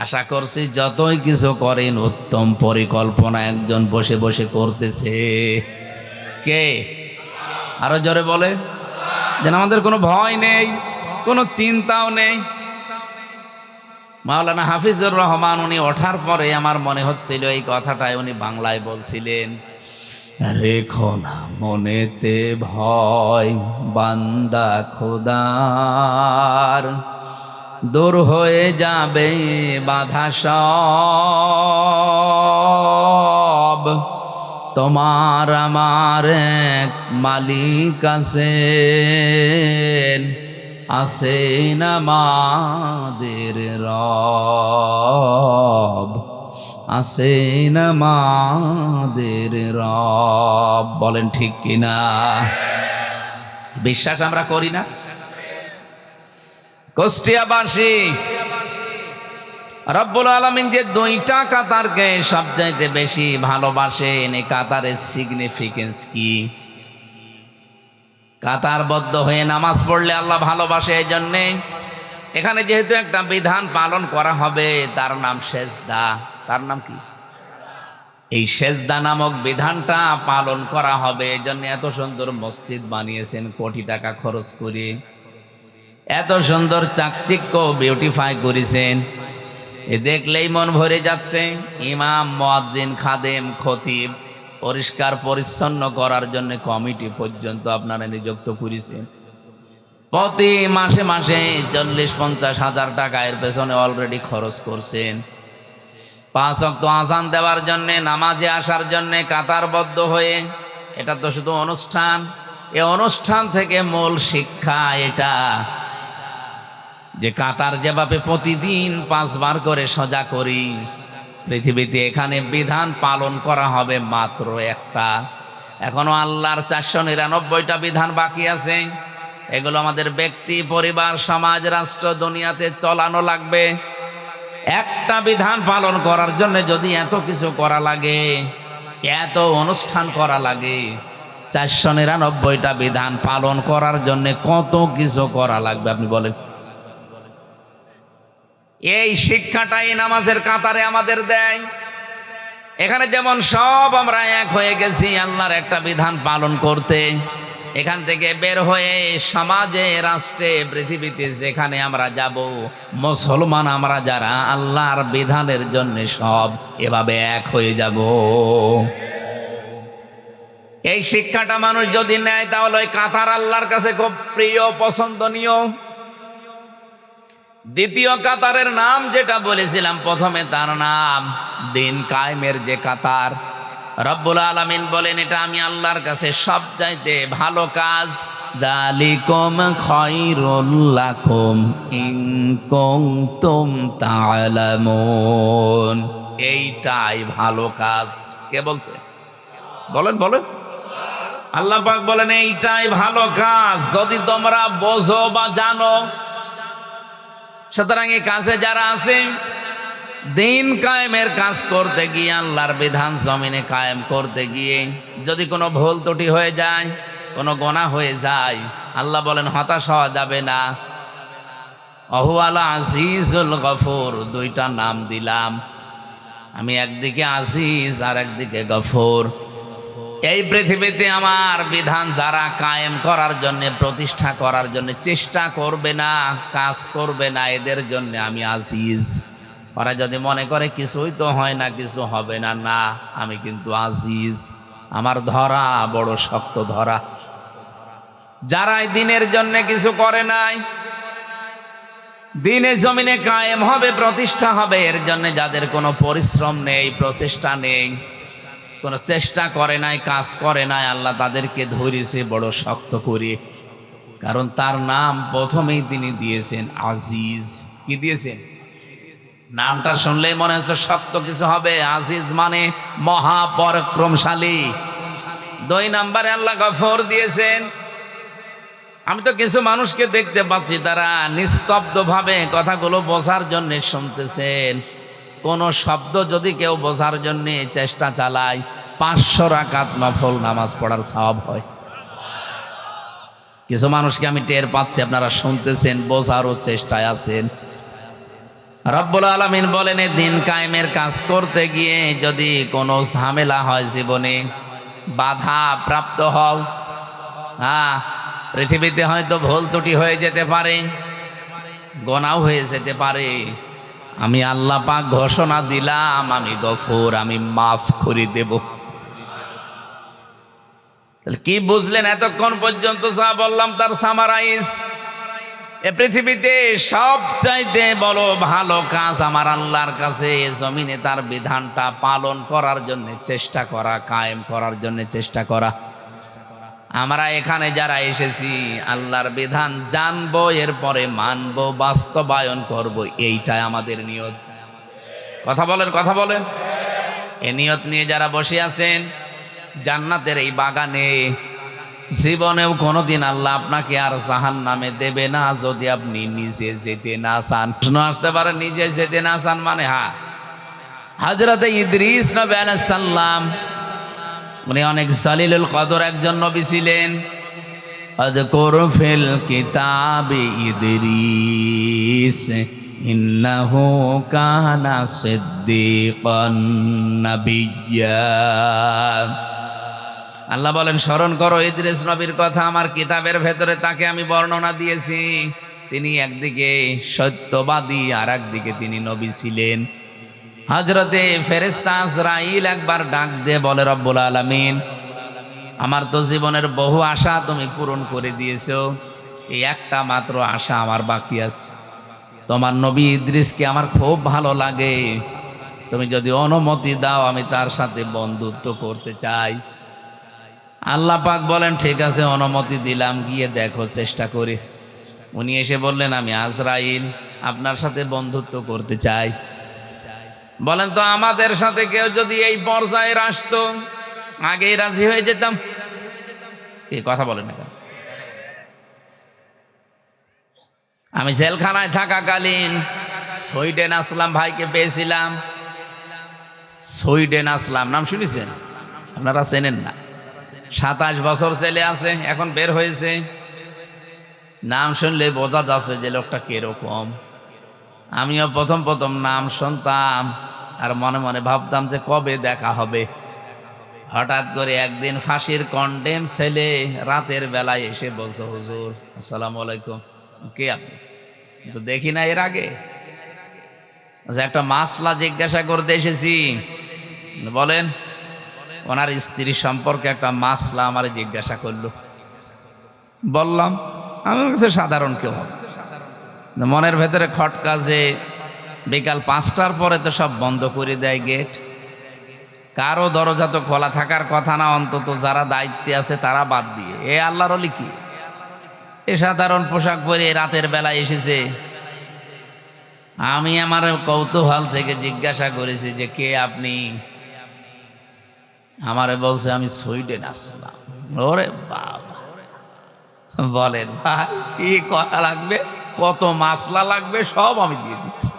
আশা করছি যতই কিছু করেন উত্তম পরিকল্পনা একজন বসে বসে করতেছে। কে? আরো জোরে বলে, যেন আমাদের কোনো ভয় নেই, কোনো চিন্তাও নেই। মাওলানা হাফিজুর রহমান উনি ওঠার পরে আমার মনে হচ্ছিল এই কথাটাই উনি বাংলায় বলছিলেন, রেখো না মনেতে ভয় বান্দা খোদার, দূর হয়ে যাবে বাধা সব, তোমার আমার এক মালিক আছেন, আছেন আমাদের রব, আছেন আমাদের রব। বলেন ঠিক কিনা? বিশ্বাস আমরা করি না? কুষ্টিয়াবাসী রব্বুল আলামিন যে 2টা কাতারকে সবচাইতে বেশি ভালোবাসেন, এই কাতারের সিগনিফিকেন্স কি? কাতারবদ্ধ হয়ে নামাজ পড়লে আল্লাহ ভালোবাসে। এই জন্যে এখানে যেহেতু একটা বিধান পালন করা হবে, তার নাম সেজদা। তার নাম কি? এই সেজদা নামক বিধানটা পালন করা হবে। এই জন্য এত সুন্দর মসজিদ বানিয়েছেন কোটি টাকা খরচ করে, এত সুন্দর চাকচিক্য বিউটিফাই করেছেন, এ দেখলেই মন ভরে যাচ্ছে। ইমাম, মুয়াজ্জিন, খাদেম, খতিব পরিষ্কার পরিচ্ছন্ন করার জন্য কমিটি পর্যন্ত আপনারা নিযুক্ত করেছেন। প্রতি মাসে মাসে 40-50 হাজার টাকা এর পেছনে অলরেডি খরচ করছেন। 5 ওয়াক্ত আযান দেওয়ার জন্য, নামাজে আসার জন্য কাতারবদ্ধ হয়ে। এটা তো শুধু অনুষ্ঠান, এই অনুষ্ঠান থেকে মূল শিক্ষা এটা যে কাতার যেভাবে প্রতিদিন 5 বার করে সোজা করি, পৃথিবীতে এখানে বিধান পালন করা হবে মাত্র একটা। এখনো আল্লাহর 499টা বিধান বাকি আছে। এগুলো আমাদের ব্যক্তি, পরিবার, সমাজ, রাষ্ট্র, দুনিয়াতে চলানো লাগবে। একটা বিধান পালন করার জন্য যদি এত কিছু করা লাগে, এত অনুষ্ঠান করা লাগে, 499টা বিধান পালন করার জন্য কত কিছু করা লাগবে আপনি বলেন। এই শিক্ষাটাই নামাজের কাতারে আমাদের দেয়। এখানে যেমন সব আমরা এক হয়ে গেছি আল্লাহর একটা বিধান পালন করতে, এখান থেকে বের হয়ে সমাজে, রাষ্ট্রে, পৃথিবীতে যেখানে আমরা যাব, মুসলমান আমরা যারা আল্লাহর বিধানের জন্য সব এভাবে এক হয়ে যাব। এই শিক্ষাটা মানুষ যদি নেয় তাহলে ওই কাতার আল্লাহর কাছে খুব প্রিয়, পছন্দনীয়। দ্বিতীয় কাতারের নাম যেটা বলেছিলাম প্রথমে, তার নাম দিন কায়েমের যে কাতার। রব্বুল আলামিন বলেন এটা আমি আল্লাহর কাছে সবচাইতে ভালো কাজ। যালিকুম খায়রুল লাকুম ইন কুনতুম তা'লামুন। এইটাই ভালো কাজ। কে বলছে? বলেন বলেন। আল্লাহ পাক বলেন এইটাই ভালো কাজ যদি তোমরা বোঝো বা জানো। সুতরাং এই কাজে যারা আছে, দিন কায়েমের কাজ করতে গিয়ে, আল্লাহর বিধান জমিনে কায়েম করতে গিয়ে যদি কোনো ভুল ত্রুটি হয়ে যায়, কোনো গোনাহ হয়ে যায়, আল্লাহ বলেন হতাশ হওয়া যাবে না। অহুয়ালা আজিজুল গফুর, দুইটা নাম দিলাম আমি, একদিকে আজিজ আর একদিকে গফুর। এই পৃথিবীতে আমার বিধান যারা কায়েম করার জন্য, প্রতিষ্ঠা করার জন্য চেষ্টা করবে না, কাজ করবে না, এদের জন্য আমি আজিজ। ওরা যদি মনে করে কিছুই তো হয় না, কিছু হবে না, না, আমি কিন্তু আজিজ। আমার ধরা বড় শক্ত ধরা। যারা দিনের জন্য কিছু করে নাই, দিনে জমিনে কায়েম হবে, প্রতিষ্ঠা হবে, এর জন্য যাদের কোনো পরিশ্রম নেই, প্রচেষ্টা নেই, কোনো চেষ্টা করে নাই, কাজ করে নাই, আল্লাহ তাদেরকে ধরেছে বড় শক্ত করে। কারণ তার নাম প্রথমেই তিনি দিয়েছেন আজিজ। কি দিয়েছেন? নামটা শুনলেই মনে হচ্ছে শক্ত কিছু হবে। আজিজ মানে মহাপরাক্রমশালী। 2 নম্বরে আল্লাহ গফুর দিয়েছেন। আমি তো কিছু মানুষকে দেখতে পাচ্ছি তারা নিস্তব্ধভাবে কথাগুলো বোঝার জন্য শুনতেছেন। কোন শব্দ যদি কেউ বোঝার জন্য চেষ্টা চালায়, 500 রাকাত নফল নামাজ পড়ার সওয়াব হয়। কিছু মানুষকে আমি টের পাচ্ছি, আপনারা শুনতেছেন, বোঝারও চেষ্টায় আছেন। রব্বুল আলামিন বলেন এই দিন কায়েমের কাজ করতে গিয়ে যদি কোনো ঝামেলা হয়, জীবনে বাধা প্রাপ্ত হও, পৃথিবীতে হয়তো ভুল ত্রুটি হয়ে যেতে পারে, গোনাও হয়ে যেতে পারে, আমি আল্লাহ পাক ঘোষণা দিলাম আমি গফুর, আমি মাফ করে দেব। কি বুঝলেন এতক্ষণ পর্যন্ত? যা বললাম তার সামারাইজ। এ পৃথিবীতে সবচাইতে বড় ভালো কাজ আমার আল্লাহর কাছে জমিনে তার বিধানটা পালন করার জন্য চেষ্টা করা, কায়েম করার জন্য চেষ্টা করা। আমরা এখানে যারা এসেছি আল্লাহর বিধান জানবো, এরপরে মানবো, বাস্তবায়ন করব, এইটাই আমাদের নিয়ত। কথা বলেন, কথা বলেন। এ নিয়ত নিয়ে যারা বসে আছেন জান্নাতের এই বাগানে, জীবনেও কোনোদিন আল্লাহ আপনাকে আর জাহান্নামে দেবে না যদি আপনি নিজে যেতে না চান। প্রশ্ন আসতে পারে নিজে যেতে না চান মানে? হযরতে ইদ্রিস নবী আলাইহিস সালাম, উনি অনেক জালিলুল কদর একজন নবী ছিলেন। আযকুর ফিল কিতাবি ইদ্রিস ইন্নাহু কানা সিদ্দীকান নাবিয়্যা। আল্লাহ বলেন স্মরণ করো ইদ্রিস নবীর কথা, আমার কিতাবের ভেতরে তাকে আমি বর্ণনা দিয়েছি। তিনি একদিকে সত্যবাদী আর একদিকে তিনি নবী ছিলেন। হযরতে ফেরেশতা আজরাইল একবার ডাক দিয়ে বলে, রব্বুল আলামিন, আমার তো জীবনের বহু আশা তুমি পূরণ করে দিয়েছো, এই একটা মাত্র আশা আমার বাকি আছে। তোমার নবী ইদ্রিসকে আমার খুব ভালো লাগে, তুমি যদি অনুমতি দাও আমি তার সাথে বন্ধুত্ব করতে চাই। আল্লাহ পাক বলেন ঠিক আছে, অনুমতি দিলাম, গিয়ে দেখো, চেষ্টা করে। উনি এসে বললেন আমি আজরাইল, আপনার সাথে বন্ধুত্ব করতে চাই। বলেন তো আমাদের সাথে কেউ যদি এই পর্যায়ে আসতো, আগেই রাজি হয়ে যেতাম। কি কথা বলেন না? আমি জেলখানায় থাকাকালীন সুইডেন আসলাম ভাইকে পেয়েছিলাম। সুইডেন আসলাম নাম শুনেছেন? আপনারা চেনেন না? 27 বছর ছেলে আছে, এখন বের হয়েছে। নাম শুনলে বোঝা যাচ্ছে যে লোকটা কিরকম। আমিও প্রথম প্রথম নাম শুনতাম আর মনে মনে ভাবতাম যে কবে দেখা হবে। হঠাৎ করে একদিন ফাঁসির কন্ডেম ছেলে রাতের বেলায় এসে বলছে, হুজুর আসসালামু আলাইকুম। কে আপনি? তো দেখি না এর আগে। আচ্ছা, একটা মাসলা জিজ্ঞাসা করতে এসেছি। বলেন। ওনার স্ত্রী সম্পর্কে একটা মাসলা আমার জিজ্ঞাসা করলো। বললাম আমার কাছে সাধারণ কেউ হবে। মনের ভেতরে খটকা যে বিকাল 5টার পরে তো সব বন্ধ করে দেয় গেট, কারো দরজা তো খোলা থাকার কথা না, অন্তত যারা দায়িত্বে আছে তারা বাদ দিয়ে। এ আল্লাহর ওলি কি এ সাধারণ পোশাক পরে রাতের বেলা এসেছে? আমি আমার কৌতূহল থেকে জিজ্ঞাসা করেছি যে কে আপনি? আমারে বলছে আমি সুইডেন আসলাম। ওরে বাবা, বলেন ভাই কি করা লাগবে, কত মাসলা লাগবে সব আমি দিয়ে দিচ্ছি।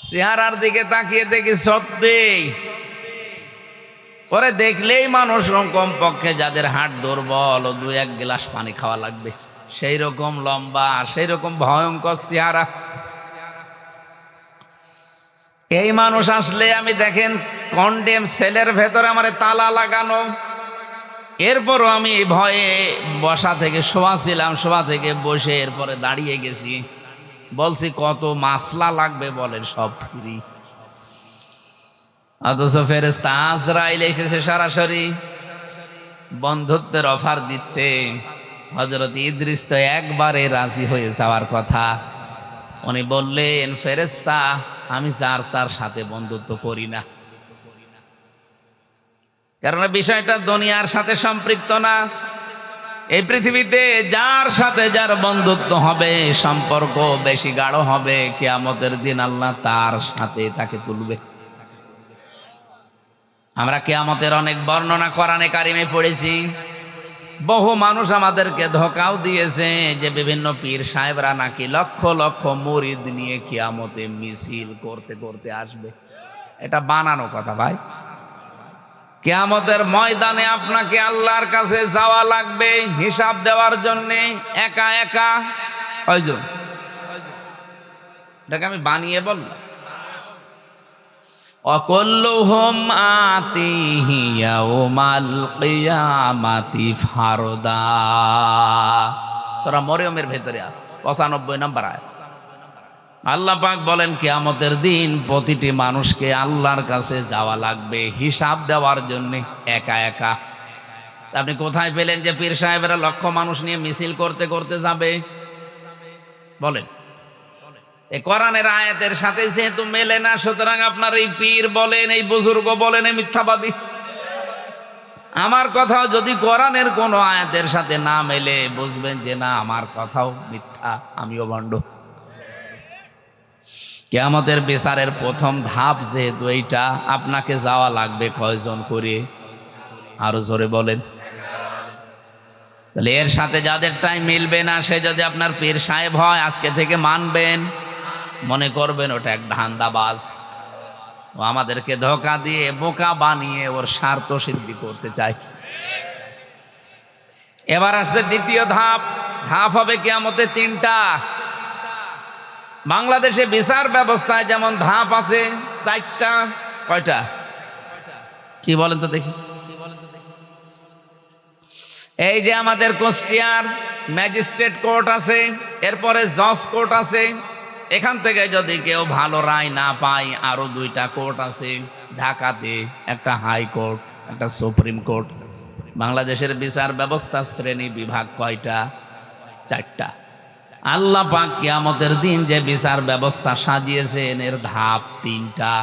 চেহারার দিকে তাকিয়ে দেখি সত্যিই পরে দেখলেই মানুষ কমপক্ষে যাদের হাট দুর্বল ও 2-1 গ্লাস পানি খাওয়া লাগবে, সেই রকম লম্বা, সেই রকম ভয়ঙ্কর চেহারা। এই মানুষ আসলে আমি দেখেন কন্ডেম সেলের ভেতরে আমার তালা লাগানো, এরপরও আমি ভয়ে বসা থেকে শোয়া ছিলাম, শোয়া থেকে বসে এরপরে দাঁড়িয়ে গেছি। বলছি কত মাসলা লাগবে বলেন, সব ফ্রি। অথচ ফেরেশতা আজরাইল এসেছে সরাসরি বন্ধুত্বের অফার দিচ্ছে। হযরত ইদ্রিস তো একবারে রাজি হয়ে যাওয়ার কথা। উনি বললেন, ফেরেশতা আমি যার তার সাথে বন্ধুত্ব করি না, কারণ বিষয়টা দুনিয়ার সাথে সম্পৃক্ত না। এই পৃথিবীতে যার সাথে যার বন্ধুত্ব হবে, সম্পর্ক বেশি গাঢ় হবে, কিয়ামতের দিন আল্লাহ তার সাথে তাকে তুলবে। আমরা কিয়ামতের অনেক বর্ণনা কোরআনে কারিমে পড়েছি। বহু মানুষ আমাদেরকে ধোঁকাও দিয়েছে যে বিভিন্ন পীর সাহেবরা নাকি লক্ষ লক্ষ মুরিদ নিয়ে কিয়ামতে মিছিল করতে করতে আসবে। এটা বানানো কথা ভাই। কিয়ামতের ময়দানে আপনাকে আল্লাহর কাছে যাওয়া লাগবে হিসাব দেওয়ার জন্য, একা একা। কয়জন? এটাকে আমি বানিয়ে বললাম। অকুল্লুহুম আতিহি ইয়াউমাল কিয়ামাতি ফারদা। সূরা মরিয়মের ভেতরে আছে 95 নম্বর আয়াত। আল্লাহ পাক বলেন কিয়ামতের দিন প্রতিটি মানুষকে আল্লাহর কাছে যাওয়া লাগবে হিসাব দেওয়ার জন্য, একা একা। আপনি কোথায় পেলেন যে পীর সাহেবেরা লক্ষ মানুষ নিয়ে মিছিল করতে করতে যাবে? বলেন। এই কোরআনের আয়াতের সাথে যেহেতু মেলে না, সুতরাং আপনার এই পীর বলেন, এই বুজুর্গ বলেন, এই মিথ্যাবাদী। আমার কথাও যদি কোরআনের কোন আয়াতের সাথে না মেলে, বুঝবেন যে না আমার কথাও মিথ্যা, আমিও ভণ্ড। কিয়ামতের বিচারের প্রথম ধাপ যেহেতু এইটা, আপনাকে যাওয়া লাগবে কয়জন করে? আরো জোরে বলেন। তাহলে এর সাথে যাদের টাইম মিলবে না, সে যদি আপনার পীর সাহেব হয়, আজকে থেকে মানবেন, মনে করবেন ওটা এক ধান্দাবাজ, ও আমাদেরকে ধোঁকা দিয়ে বোকা বানিয়ে ওর স্বার্থ সিদ্ধি করতে চায়। এবার আসছে দ্বিতীয় ধাপ। ধাপ হবে কিয়ামতে 3টা। বাংলাদেশে বিচার ব্যবস্থায় যেমন ধাপ আছে 4টা। কয়টা? কি বলেন তো দেখি। এই যে আমাদের কুষ্টিয়ার ম্যাজিস্ট্রেট কোর্ট আছে, এরপরে জজ কোর্ট আছে। এখান থেকে যদি কেউ ভালো রায় না পায়, আরো 2টা কোর্ট আছে। ঢাকাতে একটা হাই কোর্ট, একটা সুপ্রিম কোর্ট। বাংলাদেশের বিচার ব্যবস্থা শ্রেণী বিভাগ কয়টা? 4টা। আল্লাহ পাক কিয়ামতের দিন যে বিচার ব্যবস্থা সাজিয়েছেন, এর ধাপ 3টা।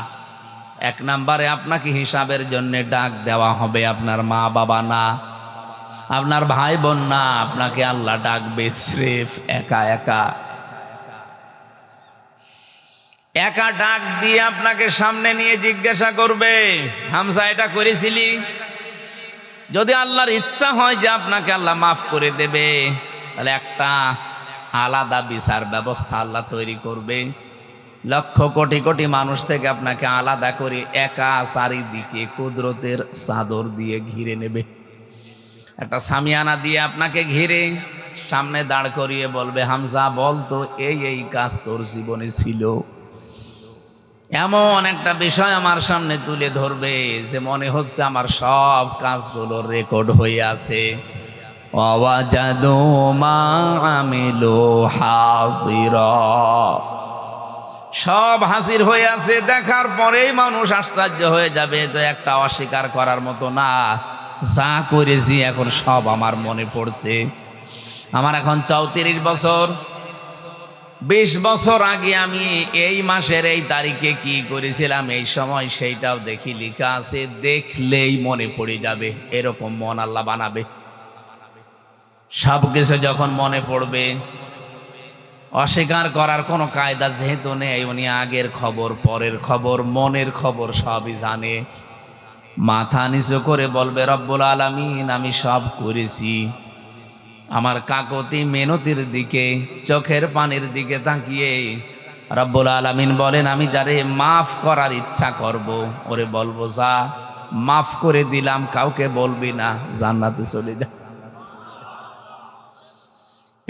1 নম্বরে আপনাকে হিসাবের জন্য ডাক দেওয়া হবে, আপনার মা বাবা না, আপনার ভাই বোন না, আপনাকে আল্লাহ ডাকবে স্রেফ একা একা। একা ডাক দিয়ে আপনাকে সামনে নিয়ে জিজ্ঞাসা করবে, হামজা এটা করেছিলি? যদি আল্লাহর ইচ্ছা হয় যে আপনাকে আল্লাহ মাফ করে দেবে, তাহলে একটা আলাদা বিচার ব্যবস্থা আল্লাহ তৈরি করবে। লক্ষ কোটি কোটি মানুষ থেকে আপনাকে আলাদা করে একা চারিদিকে কুদরতের চাদর দিয়ে ঘিরে নেবে। একটা সামিয়ানা দিয়ে আপনাকে ঘিরে সামনে দাঁড় করিয়ে বলবে, হামজা বল তো এই এই কাজ তোর জীবনে ছিল, এমন একটা বিষয় আমার সামনে তুলে ধরবে যে মনে হচ্ছে আমার সব কাজগুলো রেকর্ড হয়ে আছে। ওয়াজাদু মা আমিলু হাযিরা, সব হাজির হয়ে আছে। দেখার পরেই মানুষ আশ্চর্য হয়ে যাবে, তো একটা অস্বীকার করার মতো না। যা করেছি এখন সব আমার মনে পড়ছে। আমার এখন 34 বছর। 20 বছর আগে আমি এই মাসের এই তারিখে কি করেছিলাম, এই সময় সেইটাও দেখি লেখা আছে। দেখলেই মনে পড়ে যাবে, এরকম মন আল্লাহ বানাবে। সব কিছু যখন মনে পড়বে, অস্বীকার করার কোনো কায়দা যেহেতু নেই, উনি আগের খবর, পরের খবর, মনের খবর সবই জানে। মাথা নিচু করে বলবে, রব্বুল আলামিন আমি সব করেছি। আমার কাকতি মেনতির দিকে, চোখের পানির দিকে তাকিয়ে রব্বুল আলামিন বলেন, আমি যারে মাফ করার ইচ্ছা করব, ওরে বলবো যা মাফ করে দিলাম, কাউকে বলবি না, জান্নাতে চলে যা।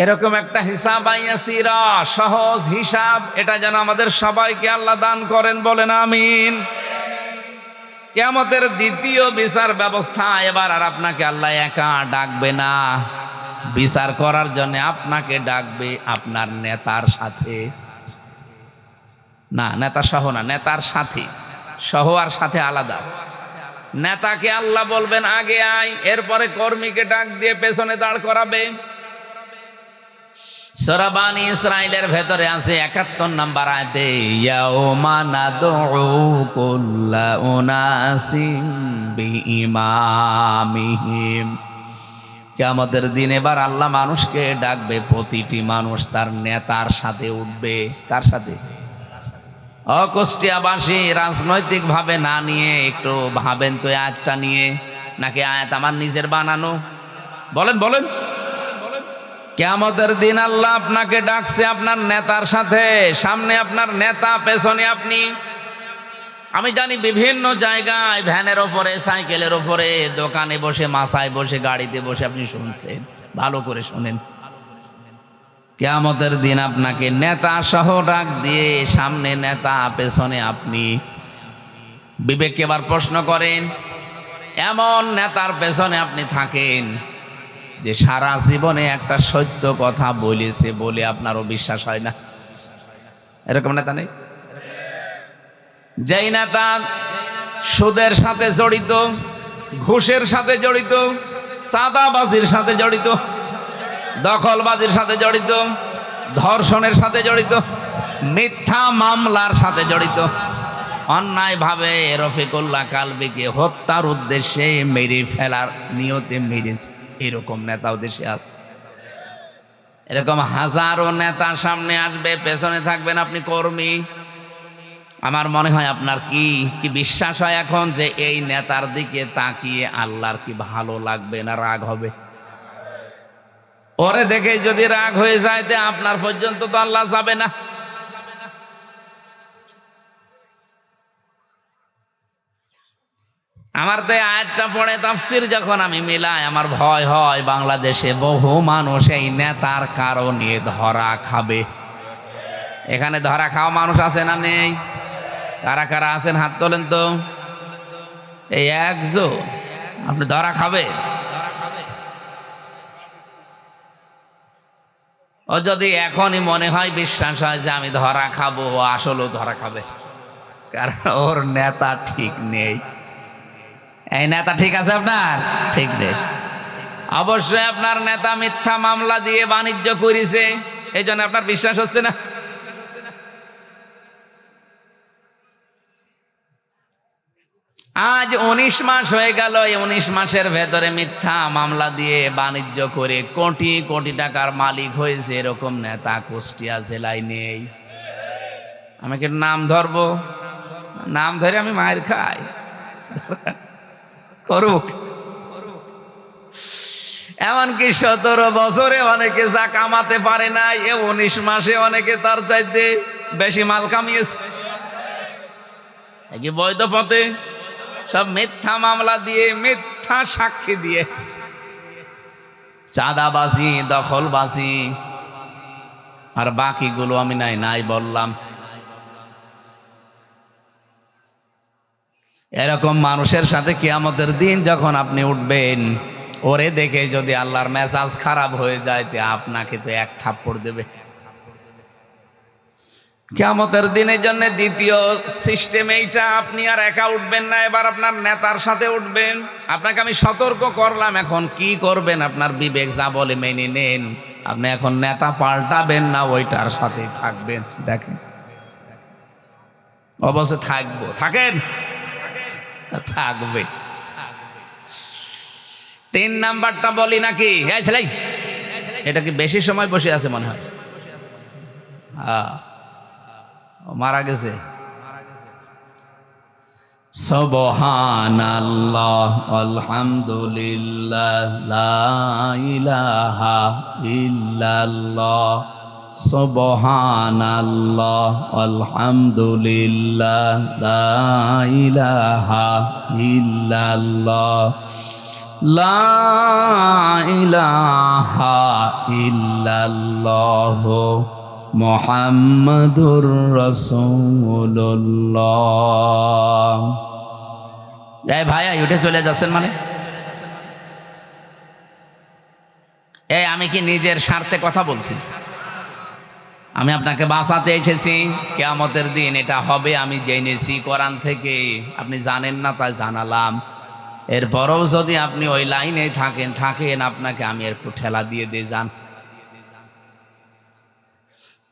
এরকম একটা হিসাব আইয়াসিরা, সহজ হিসাব, এটা যেন আমাদের সবাইকে আল্লাহ দান করেন, বলেন আমিন। কিয়ামতের দ্বিতীয় বিচার ব্যবস্থা, এবার আর আপনাকে আল্লাহ একা ডাকবে না, বিচার করার জন্য আপনাকে ডাকবে আপনার নেতার সাথে। না, নেতা সহ না, নেতার সাথে। সহ আর সাথে আলাদা আছে। নেতাকে আল্লাহ বলবেন আগে আয়, এরপরে কর্মীকে ডাক দিয়ে পেছনে দাঁড় করাবে। সূরা বানী ইসরাঈলের ভেতরে আছে 71 নম্বর আয়াতে, ইয়াউমা নাদউ কুল্লা উনাসিম বিইমামিহিম। কিয়ামতের দিন এবার আল্লাহ মানুষকে ডাকবে, প্রতিটি মানুষ তার নেতার সাথে উঠবে। কার সাথে? অকুষ্টিয়াবাসী রাজনৈতিক ভাবে না নিয়ে একটু ভাবেন তো, আয়াতটা নিয়ে নাকি আয়াত আমার নিজের বানানো? বলেন বলেন। কিয়ামতের দিন আল্লাহ আপনাকে ডাকছে আপনার নেতার সাথে। সামনে আপনার নেতা, পেছনে আপনি। আমি জানি বিভিন্ন জায়গায় ভ্যানের ওপরে, সাইকেলের ওপরে, দোকানে বসে, মাসায় বসে, গাড়িতে বসে আপনি শুনছেন। ভালো করে শোনেন, কিয়ামতের দিন আপনাকে নেতা সহ ডাক দিয়ে, সামনে নেতা, পেছনে আপনি। বিবেককে এবার প্রশ্ন করেন, এমন নেতার পেছনে আপনি থাকেন যে সারা জীবনে একটা সত্য কথা বলেছে বলে আপনারও বিশ্বাস হয় না। এরকম নেতা নেই? যেই নেতা সুদের সাথে জড়িত, ঘুষের সাথে জড়িত, চাঁদাবাজির সাথে জড়িত, দখলবাজির সাথে জড়িত, ধর্ষণের সাথে জড়িত, মিথ্যা মামলার সাথে জড়িত, অন্যায়ভাবে রফিকুল্লাহ কালবিকে হত্যার উদ্দেশ্যে মেরে ফেলার নিয়তে মেরেছে, এরকম নেতাও দেশে আছে। এরকম হাজারো নেতা সামনে আসবে, পেছনে থাকবেন আপনি কর্মী। আমার মনে হয় আপনার কি বিশ্বাস হয় এখন যে এই নেতার দিকে তাকিয়ে আল্লাহর কি ভালো লাগবে না রাগ হবে? ওরে দেখে যদি রাগ হয়ে যায়, তে আপনার পর্যন্ত তো আল্লাহ যাবে না। আমার তো আয়াতটা পড়ে তাফসীর যখন আমি মিলাই, আমার ভয় হয় বাংলাদেশে বহু মানুষ এই নেতার কারণে ধরা খাবে। এখানে ধরা খাওয়া মানুষ আছে না নেই? কারা কারা আছেন হাত তোলেন তো। এই একজন আপনি ধরা খাবে। ও যদি এখনই মনে হয়, বিশ্বাস হয় যে আমি ধরা খাবো, ও আসলেও ধরা খাবে, কারণ ওর নেতা ঠিক নেই। এই নেতা ঠিক আছে আপনার? ঠিক নেই। অবশ্যই আপনার নেতা মিথ্যা মামলা দিয়ে বাণিজ্য করেছে, এই জন্য আপনার বিশ্বাস হচ্ছে না। আজ 19 মাস হয়ে গেল, এই 19 মাসের ভেতরে মিথ্যা মামলা দিয়ে বাণিজ্য করে কোটি কোটি টাকার মালিক হয়েছে, এরকম নেতা কুষ্টিয়া জেলায় নেই। আমি কি নাম ধরবো? নাম ধরে আমি মায়ের খাই, করুক। এমনকি 17 বছরে অনেকে যা কামাতে পারে না, এ 19 মাসে অনেকে তার চাইতে বেশি মাল কামিয়েছে। কি বৈধ পথে? সব মিথ্যা মামলা দিয়ে, মিথ্যা সাক্ষী দিয়ে, চাঁদাবাজি, দখলবাজি, আর বাকিগুলো আমি নাই বললাম। এরকম মানুষের সাথে কিয়ামতের দিন যখন আপনি উঠবেন, ওরে দেখে যদি আল্লাহর মেজাজ খারাপ হয়ে যায়, তে আপনাকে তো এক থাপ্পড় দেবে। কিয়ামতের দিনের জন্য দ্বিতীয় সিস্টেম এইটা, আপনি আর একা উঠবেন না, এবার আপনার নেতার সাথে উঠবেন। আপনাকে আমি সতর্ক করলাম, এখন কি করবেন আপনার বিবেক যা বলে মেনে নেন। আপনি এখন নেতা পাল্টাবেন না, ওইটার সাথেই থাকবেন। দেখেন অবশ্যই থাকবো, থাকেন, থাকবে। 3 নাম্বারটা বলি নাকি? এই ছেলে, এটা কি বেশি সময় বসে আছে মনে হয়? মারা গেছে। সুবহানাল্লাহ আলহামদুলিল্লাহ লা ইলাহা ইল্লাল্লাহ, সুবহানাল্লাহ আলহামদুলিল্লাহ লা ইলাহা ইল্লাল্লাহ, লা ইলাহা ইল্লাল্লাহ মুহাম্মাদুর রাসূলুল্লাহ। এই ভাইয়া উঠে চলে যাচ্ছেন মানে? এই আমি কি নিজের স্বার্থে কথা বলছি? আমি আপনাকে বাঁচাতে এসেছি। কিয়ামতের দিন এটা হবে আমি জেনেছি কোরআন থেকে, আপনি জানেন না তাই জানালাম। এরপরও যদি আপনি ওই লাইনে থাকেন আপনাকে আমি একটু ঠেলা দিয়ে যান।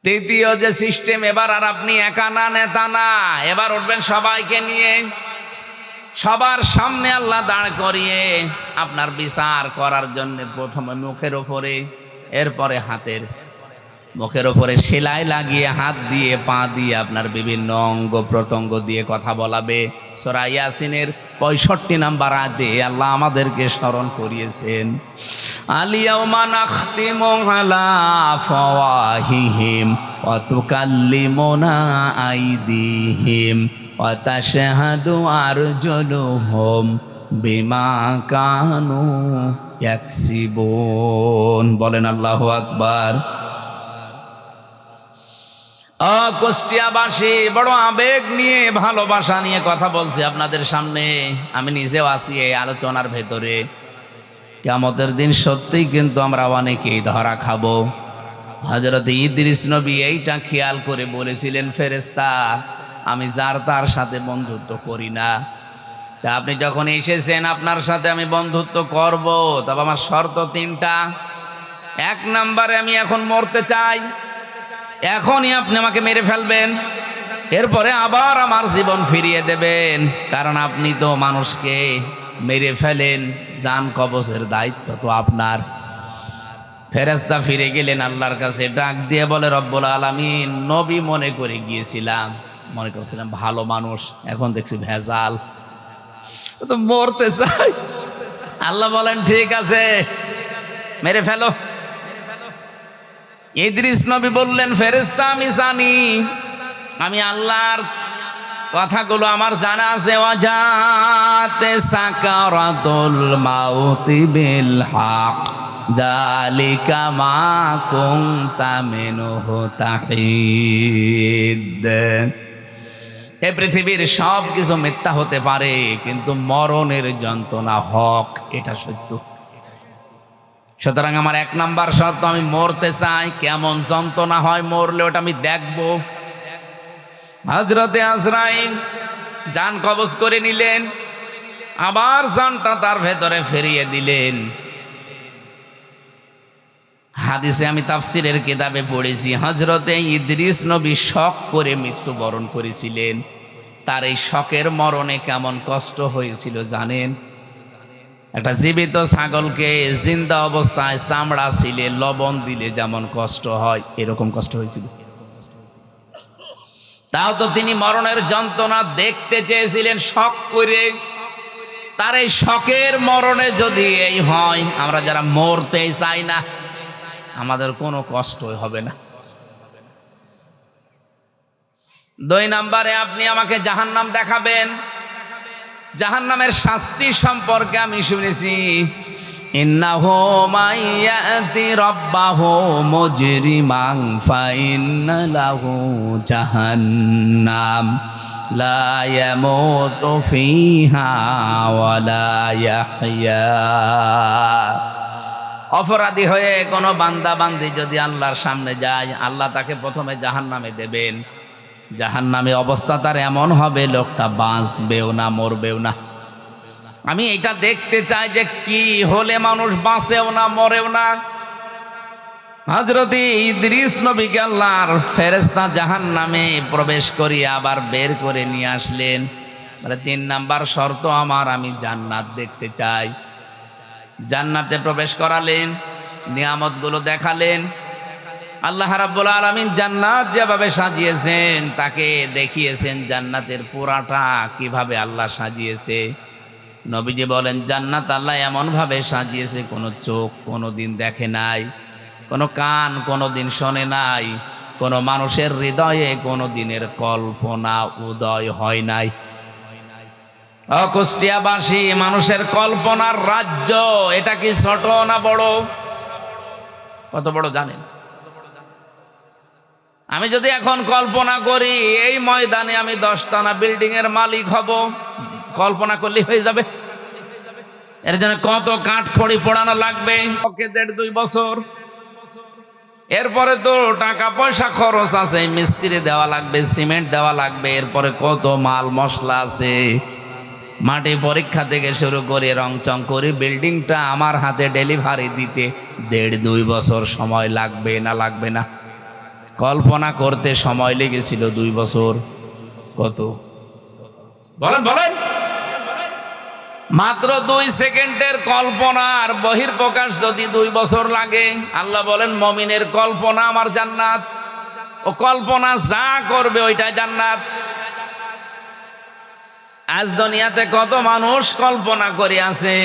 তৃতীয় যে সিস্টেম, এবার আর আপনি একা না, নেতা না, এবার উঠবেন সবাইকে নিয়ে। সবার সামনে আল্লাহ দাঁড় করিয়ে আপনার বিচার করার জন্য প্রথমে মুখের ওপরে, এরপরে হাতের মুখের ওপরে সেলাই লাগিয়ে হাত দিয়ে পা দিয়ে আপনার বিভিন্ন অঙ্গ প্রত্যঙ্গ দিয়ে কথা বলাবে। সূরা ইয়াসিনের 65 নাম্বার আয়াতে আল্লাহ আমাদেরকে স্মরণ করিয়েছেন, আলিয়াউমা নাখতিমু আলা আফওয়াহিহিম ওয়া তুকাল্লিমুনা আইদিহিম ওয়া তাশহাদু আরজুলুহুম বিমা কানু ইয়াকসিবুন। বলেন আল্লাহু আকবার। কুষ্টিয়াবাসী বড় আবেগ নিয়ে, ভালোবাসা নিয়ে কথা বলছি আপনাদের সামনে। আমি নিজেও আছি এই আলোচনার ভেতরে। কিয়ামতের দিন সত্যিই কিন্তু আমরা অনেকেই ধরা খাবো। হযরত ইদ্রিস নবী এইটা খেয়াল করে বলেছিলেন, ফেরেশতা আমি যার তার সাথে বন্ধুত্ব করি না। তা আপনি যখন এসেছেন আপনার সাথে আমি বন্ধুত্ব করব, তবে আমার শর্ত 3টা। 1 নম্বরে আমি এখন মরতে চাই, এখনই আপনি আমাকে মেরে ফেলবেন, এরপরে আবার আমার জীবন ফিরিয়ে দেবেন। কারণ আপনি তো মানুষকে মেরে ফেলেন, জান কবজের দায়িত্ব তো আপনার। ফেরেশতা ফিরে গেলেন আল্লাহর কাছে, ডাক দিয়ে বলে, রব্বুল আলামিন, নবী মনে করে গিয়েছিলাম, মনে করছিলাম ভালো মানুষ, এখন দেখছি ভেজাল, তো মরতে চাই। আল্লাহ বলেন ঠিক আছে, মেরে ফেলো। ইদ্রিস নবী বললেন, ফেরেশতা আমি জানি, আমি আল্লাহর কথাগুলো আমার জানা আছে। ওয়াজাতে সাকারাতুল মাউতি বিল হক যালিকা মা কুনতা মিনহু তাহিদ। এই পৃথিবীর সব কিছু মিথ্যা হতে পারে, কিন্তু মরণের যন্ত্রণা হক, এটা সত্য। সুতরাং আমার 1 নাম্বার শর্ত, আমি মরতে চাই। কেমন যন্ত্রণা হয় মরলে ওটা আমি দেখব। হযরতে আজরাইল জান কবজ করে নিলেন, আবার জানটা তার ভেতরে ফিরিয়ে দিলেন। হাদিসে আমি তাফসিরের কিতাবে পড়েছি, হযরতে ইদ্রিস নবী শক করে মৃত্যুবরণ করেছিলেন। তার এই শকের মরণে কেমন কষ্ট হয়েছিল জানেন? একটা জীবিত ছাগলকে জিন্দা অবস্থায় চামড়া ছিলে লবণ দিলে যেমন কষ্ট হয়, এরকম কষ্ট হয়েছিল। তাও তো তিনি মরণের যন্ত্রণা দেখতে চেয়েছিলেন শক করে। তার এই শকের মরণে যদি এই হয়, আমরা যারা মরতেই চাই না, আমাদের কোনো কষ্টই হবে না। 2 নম্বরে আপনি আমাকে জাহান্নাম দেখাবেন। জাহান্নামের শাস্তি সম্পর্কে আমি শুনেছি, ইন্নাহু মাইয়াতি রাব্বাহু মুজরিমান ফাইন্না লাহু জাহান্নাম লা ইয়ামুতু ফিহা ওয়ালা ইয়াহইয়া। অপরাধী হয়ে কোনো বান্দা বান্দি যদি আল্লাহর সামনে যায়, আল্লাহ তাকে প্রথমে জাহান্নামে দেবেন। জাহান্নামে অবস্থা তার এমন হবে, লোকটা বাঁচবেও না, মরবেও না। আমি এটা দেখতে চাই যে কি হলে মানুষ বাঁচেও না, মরেও না। হযরত ইদ্রিস নবীকে আল্লাহর ফেরেশতা জাহান্নামে প্রবেশ করিয়ে আবার বের করে নিয়ে আসলেন। বলে 3 নাম্বার শর্ত আমার, আমি জান্নাত দেখতে চাই। জান্নাতে প্রবেশ করালেন, নিয়ামতগুলো দেখালেন। আল্লাহ রাব্বুল আলামিন জান্নাত যেভাবে সাজিয়েছেন তাকে দেখিয়েছেন জান্নাতের পুরাটা কিভাবে আল্লাহ সাজিয়েছে। নবীজি বলেন, জান্নাত আল্লাহ এমনভাবে সাজিয়েছে কোনো চোখ কোনোদিন দেখে নাই, কোনো কান কোনোদিন শোনে নাই, কোনো মানুষের হৃদয়ে কোনো দিনের কল্পনা উদয় হয় নাই। কুষ্টিয়াবাসী, মানুষের কল্পনার রাজ্য, এটা কি ছোট না বড়? কত বড় জানেন? আমি যদি এখন কল্পনা করি এই ময়দানে আমি 10তলা বিল্ডিং এর মালিক হব, কল্পনা করলে হয়ে যাবে? এর জন্য কত কাঠ খড়ি পোড়ানো লাগবে, 1.5-2 বছর। এরপরে তো টাকা পয়সা খরচ আছে, মিস্ত্রি দেওয়া লাগবে, সিমেন্ট দেওয়া লাগবে, এরপরে কত মাল মশলা আছে। মাটি পরীক্ষা থেকে শুরু করে রংচং করে বিল্ডিংটা আমার হাতে ডেলিভারি দিতে 1.5-2 বছর সময় লাগবে না? লাগবে না? কল্পনা করতে সময় লেগেছিল 2 বছর। কত বলেন বলেন? মাত্র 2 সেকেন্ডের কল্পনার বহির্প্রকাশ যদি 2 বছর লাগে। আল্লাহ বলেন, মুমিনের কল্পনা আমার জান্নাত, ও কল্পনা যা করবে ওইটা জান্নাত। আজ দুনিয়াতে কত মানুষ কল্পনা করে আছে।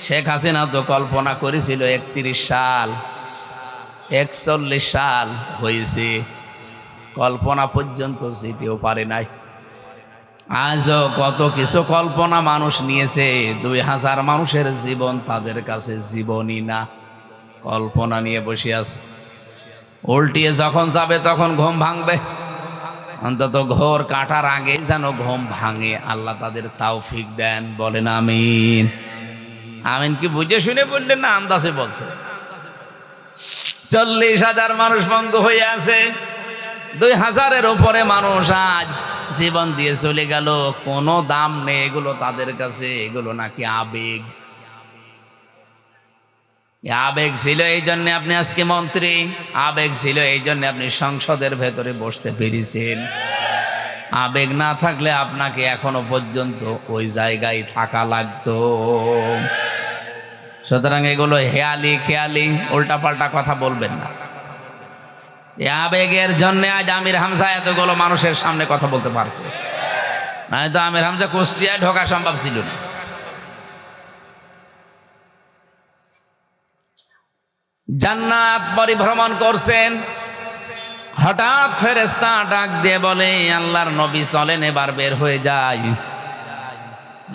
শেখ হাসিনা তো কল্পনা করেছিল 31 সাল, 41 সাল হয়েছে, কল্পনা পর্যন্ত যেতেও পারে নাই। আজও কত কিছু কল্পনা মানুষ নিয়েছে। 2000 মানুষের জীবন তাদের কাছে জীবনই না, কল্পনা নিয়ে বসে আছে। উল্টিয়ে যখন যাবে তখন ঘুম ভাঙবে। অন্তত ঘোর কাটার আগেই যেন ঘুম ভাঙে, আল্লাহ তাদের তৌফিক দেন। বলেন আমিন। আমিন কি বুঝে শুনে বললেন না আন্দাজে বলছে? 40,000 মানুষ বন্ধু হয়ে আছে, 2000-এর উপরে মানুষ আজ জীবন দিয়ে চলে গেল। কোনো দাম নেই এগুলো তাদের কাছে, এগুলো নাকি আবেগ। আবেগ ছিল এই জন্য আপনি আজকে মন্ত্রী, আবেগ ছিল এই জন্য আপনি সংসদের ভেতরে বসতে পেরেছেন। আবেগ না থাকলে আপনাকে এখনো পর্যন্ত ওই জায়গায় থাকা লাগতো। সুতরাং এগুলো হেয়ালি খেয়ালি উল্টাপাল্টা কথা বলবেন না। এই আবেগের জন্য আজ আমির হামজা এতগুলো মানুষের সামনে কথা বলতে পারছে, নয়তো আমির হামজা কুষ্টিয়ায় ঢোকা সম্ভব ছিল না। জান্নাত পরিভ্রমণ করছেন, হঠাৎ ফেরেশতা ডাক দিয়ে বলে, আল্লাহর নবী চলেন এবার বের হয়ে যায়।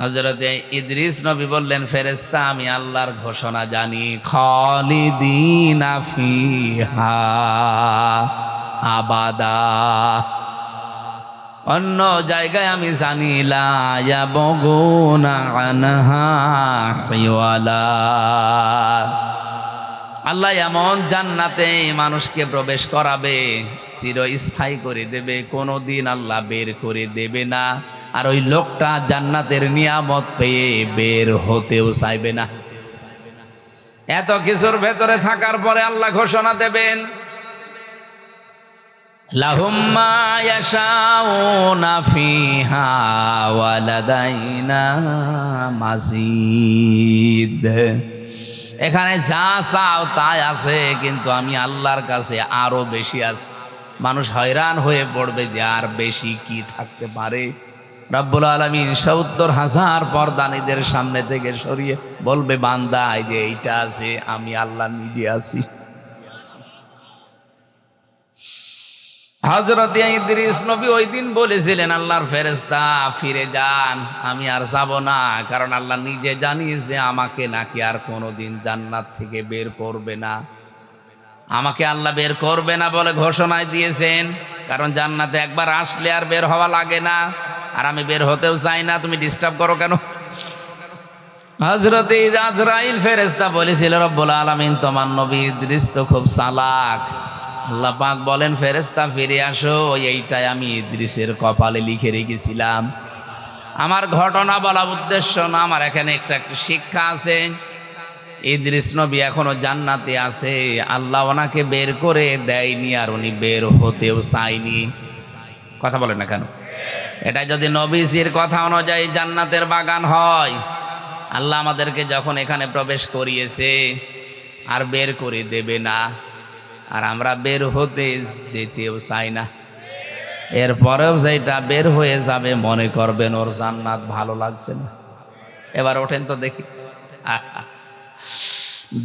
হযরতে ইদ্রিস নবী বললেন, ফেরেশতা আমি আল্লাহর ঘোষণা জানি, খালিদিনা ফিহা আবাদা। অন্য জায়গায় আমি জানি লা ইয়াবগুনা আনহা হিওয়ালা। আল্লাহ এমন জান্নাতে মানুষকে প্রবেশ করাবে, চিরস্থায়ী করে দেবে, কোনোদিন আল্লাহ বের করে দেবে না। আর ওই লোকটা জান্নাতের নিয়ামত পেয়ে বের হতেও চাইবে না। এত কিছুর ভেতরে থাকার পরে আল্লাহ ঘোষণা দেবেন, লাহুম মা ইয়াশাউনা ফিহা ওয়া লাদাইনা মাজিদ। এখানে যা চাও তাই আছে, কিন্তু আমি আল্লাহর কাছে আরো বেশি আছে। মানুষ হয়রান হয়ে পড়বে যে আর বেশি কি থাকতে পারে। রব্বুল আলামিন 70,000 পর্দানীদের সামনে থেকে সরিয়ে বলবে, বান্দা এই যে এইটা আছে, আমি আল্লাহ নিজে আছি। হযরত ইদ্রিস নবী ওই দিন বলেছিলেন, আল্লাহর ফেরেশতা ফিরে যান, আমি আর যাব না, কারণ আল্লাহ নিজে জানিয়েছে আমাকে নাকি আর কোনোদিন জান্নাত থেকে বের করবে না। আমাকে আল্লাহ বের করবে না বলে ঘোষণায় দিয়েছেন, কারণ জান্নাতে একবার আসলে আর বের হওয়া লাগে না, আর আমি বের হতেও চাই না, তুমি ডিস্টার্ব করো কেন? হযরত আজরাইল ফেরেশতা বলেছিল, রব্বুল আলামিন তোমার নবী ইদ্রিস তো খুব চালাক। আল্লাহ পাক বলেন, ফেরেশতা ফিরে আসো, এইটাই আমি ইদ্রিসের কপালে লিখে রেখেছিলাম। আমার ঘটনা বলা উদ্দেশ্য না, আমার এখানে একটা শিক্ষা আছে। ইদ্রিস নবী এখনো জান্নাতে আছে, আল্লাহ ওনাকে বের করে দেয়নি, আর উনি বের হতেও চায়নি। কথা বলেন না কেন? এটা যদি নবীজির কথা অনুযায়ী জান্নাতের বাগান হয়, আল্লাহ আমাদেরকে যখন এখানে প্রবেশ করিয়েছে আর বের করে দেবে না, আর আমরা বের হতে যেতেও চাই না। এরপরেও যেটা বের হয়ে যাবে মনে করবেন ওর জান্নাত ভালো লাগছে না। এবার ওঠেন তো দেখি।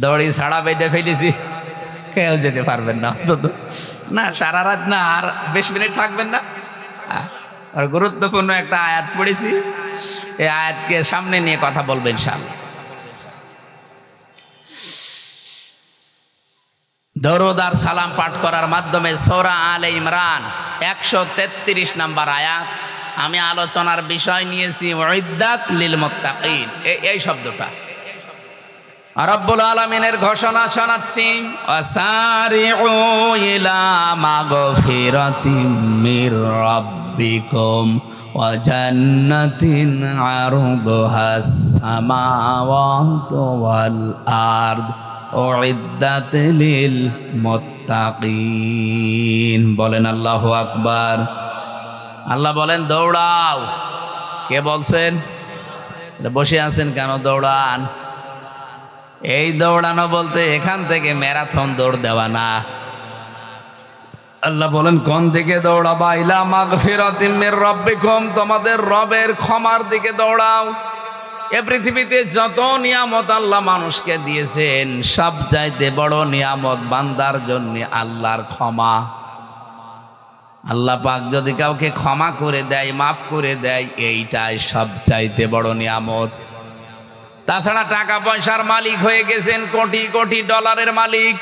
দড়ি ছাড়া বেঁধে ফেলেছি, কেউ যেতে পারবেন না অন্তত না, সারা রাত না, আর 20 মিনিট থাকবেন না। আর গুরুত্বপূর্ণ একটা আয়াত পড়েছি, এই আয়াতকে সামনে নিয়ে কথা বলবেন ইনশাআল্লাহ। দরুদ আর সালাম পাঠ করার মাধ্যমে সূরা আলে ইমরান 133 নম্বর আয়াত। আমি আলোচনার বিষয় নিয়েছি উইদ্দাত লিল মুত্তাকিন, এই শব্দটা। রব্বুল আলামিনের ঘোষণা শোনাচ্ছি, ওয়াসারিউ ইলা মাগফিরাতিম মির রাব্বিকুম ওয়া জান্নাতিন আরদুহাস সামাওয়াতু ওয়াল আরদ উইদ্দাত লিল মুত্তাকিন। বলেন আল্লাহু আকবার। আল্লাহ বলেন দৌড়াও। কে বলছেন? বসে আছেন কেন? দৌড়ান। এই দৌড়ানো বলতে এখান থেকে ম্যারাথন দৌড় দেওয়া না। আল্লাহ বলেন কোন দিকে দৌড়াবা? ইলা মাগফিরাতিম মির রাব্বিকুম, তোমাদের রবের ক্ষমার দিকে দৌড়াও। এ পৃথিবীতে যত নিয়ামত আল্লাহ মানুষকে দিয়েছেন, সব চাইতে বড় নিয়ামত বান্দার জন্য আল্লাহর ক্ষমা। আল্লাহ পাক যদি কাউকে ক্ষমা করে দেয়, মাফ করে দেয়, এইটাই সব চাইতে বড় নিয়ামত। তাছাড়া টাকা পয়সার মালিক হয়ে গেছেন, কোটি কোটি ডলারের মালিক,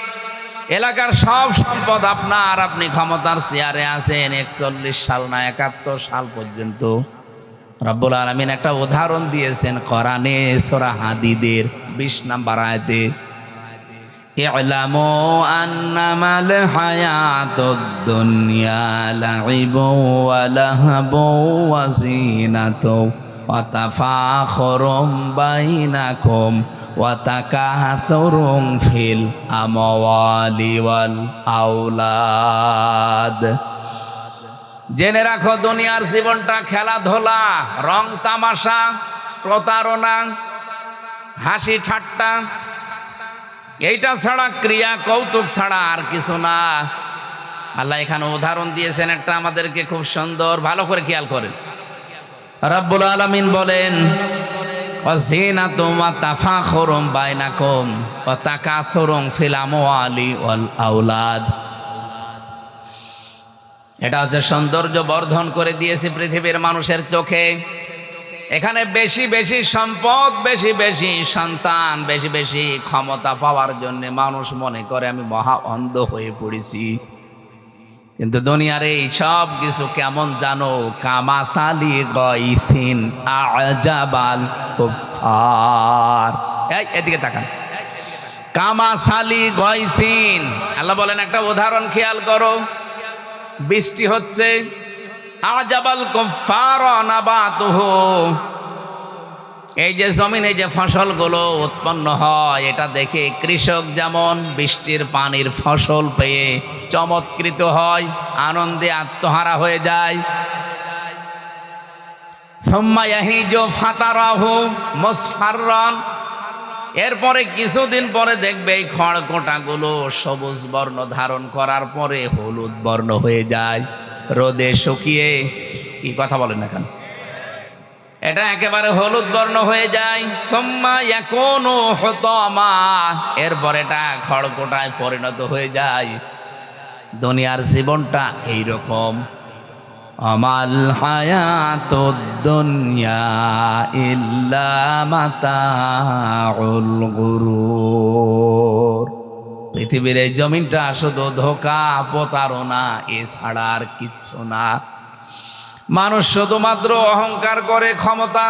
এলাকার সব সম্পদ আপনার, আপনি ক্ষমতার চেয়ারে আছেন 41 সাল না 71 সাল পর্যন্ত। রব্বুল আলামিন একটা উদাহরণ দিয়েছেন কোরআনে সূরা হাদীদের 20 নম্বর আয়াতে, ই'লামু আন্নামাল হায়াতুদ দুনিয়া লাইবু ওয়া লাহবু ওয়া যিনাতু ওয়া তাফাখুরুম বাইনাকুম ওয়া তাকাসুরুম ফিল আমওয়ালি ওয়াল আওলাদ। জেনে রাখো দুনিয়ার জীবনটা খেলাধুলা, রং তামাশা, প্রতারণা, হাসি ঠাট্টা, এইটা ছাড়া, ক্রিয়া কৌতুক ছাড়া আর কিছু না। আল্লাহ এখানে উদাহরণ দিয়েছেন একটা আমাদেরকে খুব সুন্দর, ভালো করে খেয়াল করেন। রব্বুল আলামিন বলেন ওয়াজিনাতুম ওয়া তাফাখুরুম বাইনাকুম ওয়া তাকাসুরুম ফিল আমওয়ালি ওয়াল আওলাদ। এটা হচ্ছে সৌন্দর্য বর্ধন করে দিয়েছে পৃথিবীর মানুষের চোখে। এখানে বেশি বেশি সম্পদ, বেশি বেশি সন্তান, বেশি বেশি ক্ষমতা পাওয়ার জন্য মানুষ মনে করে আমি মহা অন্ধ হয়ে পড়েছি। কিন্তু দুনিয়ার এই সব কিছু কেমন জানো? কামাসালি গাইসিন আজাবাল কুফার। এদিকে তাকান। কামাসালি গাইসিন, আল্লাহ বলেন একটা উদাহরণ খেয়াল করো। বৃষ্টি হচ্ছে, আজাবাল কুফার নাবাতুহু, এই যে জমিনে যে ফসলগুলো উৎপন্ন হয়, এটা দেখে কৃষক যেমন বৃষ্টির পানির ফসল পেয়ে চমৎকৃত হয়, আনন্দে আত্মহারা হয়ে যায়। সুম্মা ইয়াহিজু ফাতারাহু মুসফাররান, এরপরে কিছুদিন পরে দেখবে এই খড়কোটাগুলো সবুজ বর্ণ ধারণ করার পরে হলুদ বর্ণ হয়ে যায়, রোদে শুকিয়ে। কি কথা বলেন না কেন? এটা একেবারে হলুদ বর্ণ হয়ে যায়। সুম্মা ইয়াকুনু হুতামা, এরপর এটা খড়কোটায় পরিণত হয়ে যায়। দুনিয়ার জীবনটা এইরকম। আমাল হায়াতুদ দুনিয়া ইল্লা মাতাউল গুরুর। পৃথিবীর এই জমিনটা শুধু ধোঁকা প্রতারণা এছাড়া আর কিচ্ছু না। মানুষ শুধুমাত্র অহংকার করে ক্ষমতা,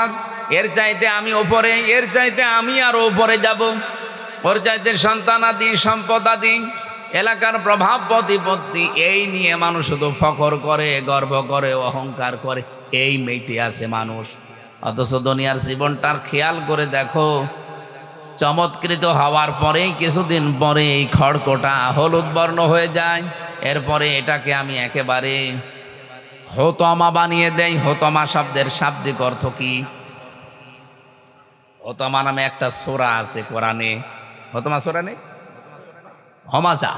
এর চাইতে আমি ওপরে, এর চাইতে আমি আরো ওপরে যাব, ওর চাইতে সন্তানাদি সম্পদাদি এলাকার প্রভাব প্রতিপত্তি, এই নিয়ে মানুষ শুধু ফখর করে, গর্ব করে, অহংকার করে, এই মেতে আছে মানুষ। অথচ দুনিয়ার জীবনটার খেয়াল করে দেখো, চমৎকৃত হওয়ার পরেই কিছুদিন পরে এই খড়কোটা হলুদ বর্ণ হয়ে যায়। এরপরে এটাকে আমি একেবারে হোতমা বানিয়ে দেই। হোতমা শব্দের শাব্দিক অর্থ কি? হোতমা নামে একটা সূরা আছে কোরআনে। হোতমা সূরা নেই? হমাজা।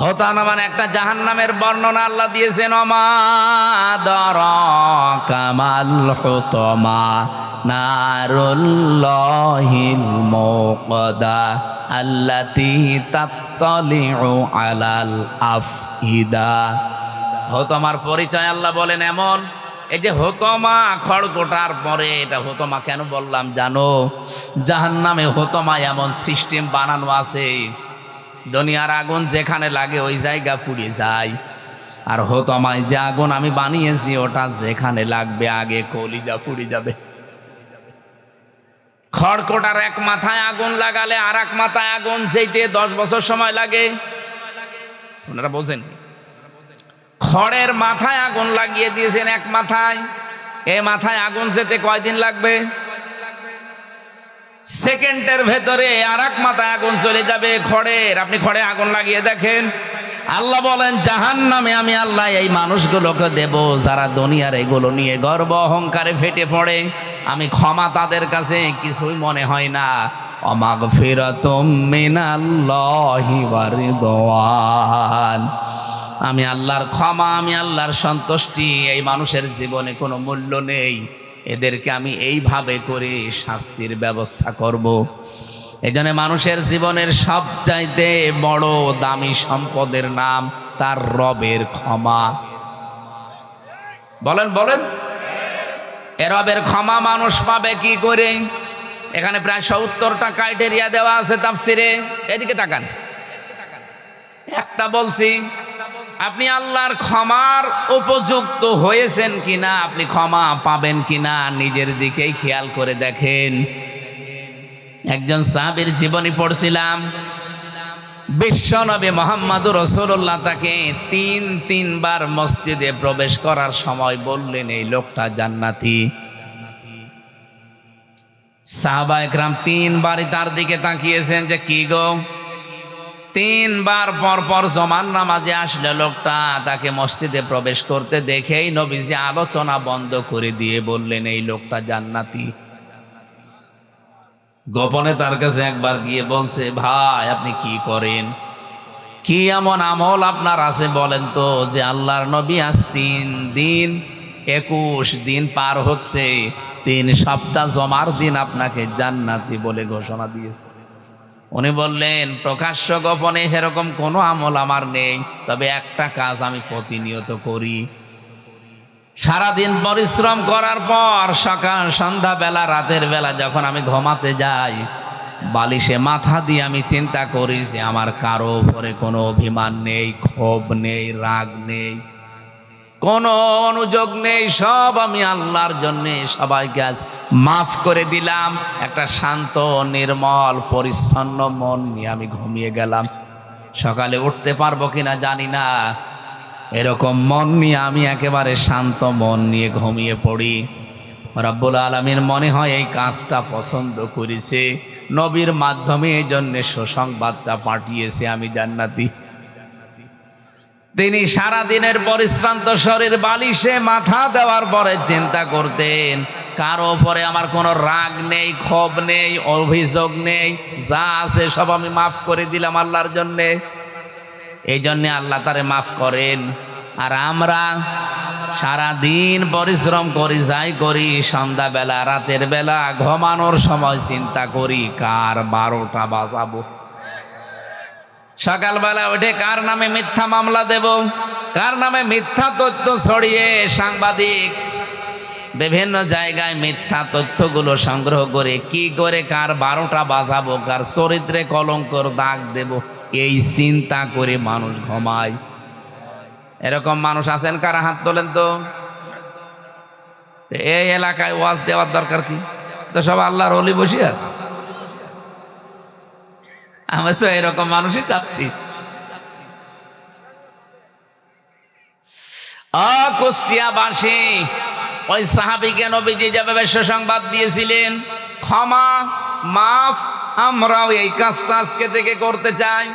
হোতানা মানে একটা জাহান্নামের বর্ণনা আল্লাহ দিয়েছেন। ওমা আদরাকা মাল হুতমা নারুল্লাহিল মুকদা আল্লাতী তাত্তালিউ আলাল আফইদা। হোতমার পরিচয় আল্লাহ বলেন এমন। এই যে হোতমা খড়গোটার পরে, এটা হোতমা কেন বললাম জানো? জাহান্নামে হোতমা এমন সিস্টেম বানানো আছে, দুনিয়ার আগুন যেখানে লাগে ওই জায়গা পুড়ে যায়। আর হোতমায় যে আগুন আমি বানিয়েছি ওটা যেখানে লাগবে আগে কলিজা পুড়ে যাবে। খড়কোটার এক মাথায় আগুন লাগালে আর এক মাথায় আগুন যেতে 10 বছর সময় লাগে। আপনারা বোঝেন? খড়ের মাথায় আগুন লাগিয়ে দিয়েছেন এক মাথায়, এ মাথায় আগুন যেতে কয়দিন লাগবে? সেকেন্ডের ভেতরে আর এক মাথায় আগুন চলে যাবে খড়ের। আপনি খড়ে আগুন লাগিয়ে দেখেন। আল্লাহ বলেন জাহান্নামে আমি আল্লাহ এই মানুষগুলোকে দেব যারা দুনিয়ার এগুলো নিয়ে গর্ব অহংকারে ফেটে পড়ে। আমি ক্ষমা তাদের কাছে কিছুই মনে হয় না। অমাগফিরাতুম মিনাল্লাহি ওয়া রিদওয়ান। আমি আল্লাহর ক্ষমা, আমি আল্লাহর সন্তুষ্টি এই মানুষের জীবনে কোনো মূল্য নেই। এদেরকে আমি এইভাবে করে শাস্তির ব্যবস্থা করব। এই জন্য মানুষের জীবনের সবচাইতে বড় দামি সম্পদের নাম তার রবের ক্ষমা। বলেন বলেন, এ রবের ক্ষমা মানুষ পাবে কি করে? এখানে প্রায় 70টা ক্রাইটেরিয়া দেওয়া আছে তাফসিরে। এদিকে তাকান, একটা বলছি, আপনি আল্লাহর ক্ষমার উপযুক্ত হয়েছেন কিনা, আপনি ক্ষমা পাবেন কিনা নিজের দিকেই খেয়াল করে দেখেন। একজন সাহাবীর জীবনী পড়ছিলাম। বিশ্বনবী মুহাম্মদুর রাসূলুল্লাহ তাকে তিনবার মসজিদে প্রবেশ করার সময় বললেন এই লোকটা জান্নাতি। সাহাবায়ে কেরাম 3 বারই তার দিকে তাকিয়েছেন যে কি গো। 3 বার পর জমান নামাজে আসলে লোকটা, তাকে মসজিদে প্রবেশ করতে দেখেই নবীজি আলোচনা বন্ধ করে দিয়ে বললেন এই লোকটা জান্নাতি। গোপনে তার কাছে একবার গিয়ে বলছে, ভাই আপনি কি করেন, কি এমন আমল আপনার আছে বলেন তো, যে আল্লাহর নবী আজ 3 দিন 21 দিন পার হচ্ছে, 3 সপ্তাহ জমার দিন আপনাকে জান্নাতি বলে ঘোষণা দিয়েছে। উনি বললেন, প্রকাশ্য গোপনে সেরকম কোনো আমল আমার নেই, তবে একটা কাজ আমি প্রতিনিয়ত করি। সারাদিন পরিশ্রম করার পর সকাল সন্ধ্যা বেলা রাতের বেলা যখন আমি ঘুমাতে যাই, বালিশে মাথা দিয়ে আমি চিন্তা করি যে আমার কারো উপরে কোনো অভিমান নেই, ক্ষোভ নেই, রাগ নেই, কোনো অনুযোগ নেই, সব আমি আল্লাহর জন্য সবাইকে আজ মাফ করে দিলাম। একটা শান্ত নির্মল পরিচ্ছন্ন মন নিয়ে আমি ঘুমিয়ে গেলাম। সকালে উঠতে পারবো কিনা জানি না, এরকম মন নিয়ে আমি একেবারে শান্ত মন নিয়ে ঘুমিয়ে পড়ি। রব্বুল আলামিন মনে হয় এই কাজটা পছন্দ করেছে, নবীর মাধ্যমে এই জন্য সুসংবাদটা পাঠিয়েছে আমি জান্নাতি। তিনি সারাদিনের পরিশ্রান্ত শরীর বালিশে মাথা দেওয়ার পরে চিন্তা করতেন, কারো উপরে আমার কোনো রাগ নেই, ক্ষোভ নেই, অভিযোগ নেই, যা আছে সব আমি মাফ করে দিলাম আল্লাহর জন্যে। এই জন্যে আল্লাহ তারে মাফ করেন। আর আমরা সারাদিন পরিশ্রম করি, যাই করি, সন্ধ্যাবেলা রাতের বেলা ঘুমানোর সময় চিন্তা করি কার 12টা বাজাবো। সকালবেলা উঠে কার নামে মিথ্যা মামলা দেব, কার নামে মিথ্যা তথ্য ছড়িয়ে সাংবাদিক বিভিন্ন জায়গায় মিথ্যা তথ্যগুলো সংগ্রহ করে কি করে কার 12টা বাজাবো, কার চরিত্রে কলঙ্কর দাগ দেব, এই চিন্তা করে মানুষ ঘুমায়। এরকম মানুষ আছেন কারা? হাত তোলেন তো। এই এলাকায় ওয়াজ দেওয়ার দরকার কি? তো সব আল্লাহর ওলি বসে আছে। আমি তো এরকম মানুষই চাচ্ছি। কুষ্টিয়াবাসী ওই সাহাবীকে নবীজি যেভাবে সুসংবাদ দিয়েছিলেন, ক্ষমা মাফ, আমরাও এই কাজটা আজকে থেকে করতে চাই।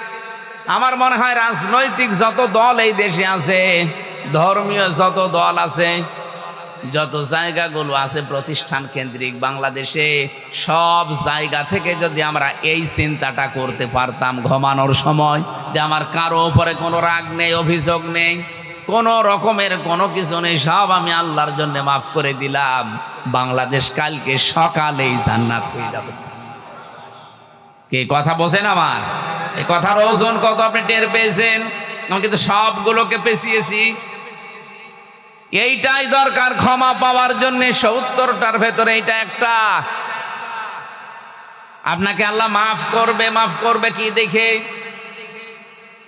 আমার মনে হয় রাজনৈতিক যত দল এই দেশে আছে, ধর্মীয় যত দল আছে, যত জায়গাগুলো আছে প্রতিষ্ঠান কেন্দ্রিক বাংলাদেশে, সব জায়গা থেকে যদি আমরা এই চিন্তাটা করতে পারতাম ঘুমানোর সময়, যে আমার কারো উপরে কোনো রাগ নেই, অভিযোগ নেই, কোনো রকমের কোনো কিছু নেই, সব আমি আল্লাহর জন্য মাফ করে দিলাম, বাংলাদেশ কালকে সকালেই জান্নাত হয়ে যাবে। কে কথা বোঝেন আমার? এই কথার ওজন কত আপনি টের পেয়েছেন? আমি কিন্তু সবগুলোকে পেছিয়েছি। এইটাই দরকার ক্ষমা পাওয়ার জন্য। 70টার ভেতরে এইটা একটা। আপনাকে আল্লাহ মাফ করবে কি দেখে?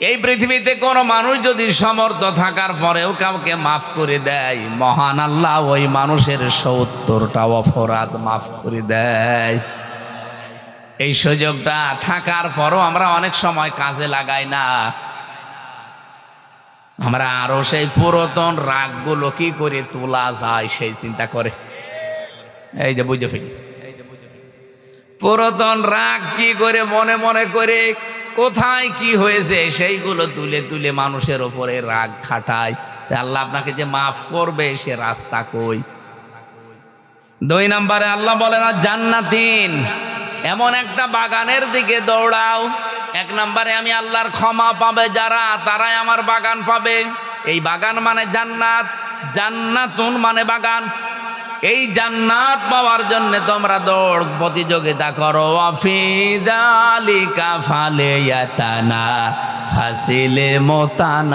এই পৃথিবীতে কোনো মানুষ যদি সমর্থ থাকার পরেও কাউকে মাফ করে দেয়, মহান আল্লাহ ওই মানুষের 70টা অপরাধ মাফ করে দেয়। এই সুযোগটা থাকার পরও আমরা অনেক সময় কাজে লাগাই না। আমরা আরো সেই পুরাতন রাগগুলো কি করে তোলা যায় সেই চিন্তা করে। এই যে বুঝে ফেলিস, পুরাতন রাগ কি করে মনে মনে করে কোথায় কি হয়েছে সেইগুলো তুলে তুলে মানুষের ওপরে রাগ খাটায়। আল্লাহ আপনাকে যে মাফ করবে সে রাস্তা কই? 2 নম্বরে আল্লাহ বলে না জান্নাতিন, এমন একটা বাগানের দিকে দৌড়াও। 1 নম্বরে আমি আল্লাহর ক্ষমা পাবে যারা, তারাই আমার বাগান পাবে। এই বাগান মানে জান্নাত, জান্নাতুন মানে বাগান। এই জান্নাত পাওয়ার জন্য তোমরা দৌড় প্রতিযোগিতা করো। ফি যালিকা ফালিয়াতানা ফাসিলে মুতানাফিসুন।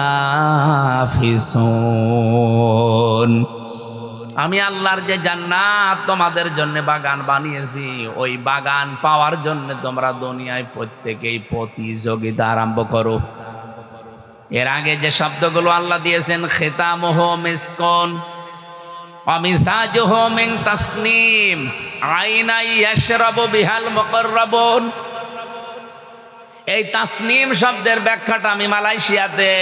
আমি আল্লাহর যে জান্নাত তোমাদের জন্য বাগান বানিয়েছি, ওই বাগান পাওয়ার জন্য তোমরা দুনিয়ায় প্রত্যেকেই প্রতিযোগিতা আরম্ভ করো। এর আগে যে শব্দগুলো আল্লাহ দিয়েছেন, খিতামুহু মিসকুন ওয়া মিজাজুহু মিন তাসনিম আইনাই ইয়াশরাবু বিহাল মুকাররাবুন। এই তাসনিম শব্দের ব্যাখ্যাটা আমি মালয়েশিয়াতে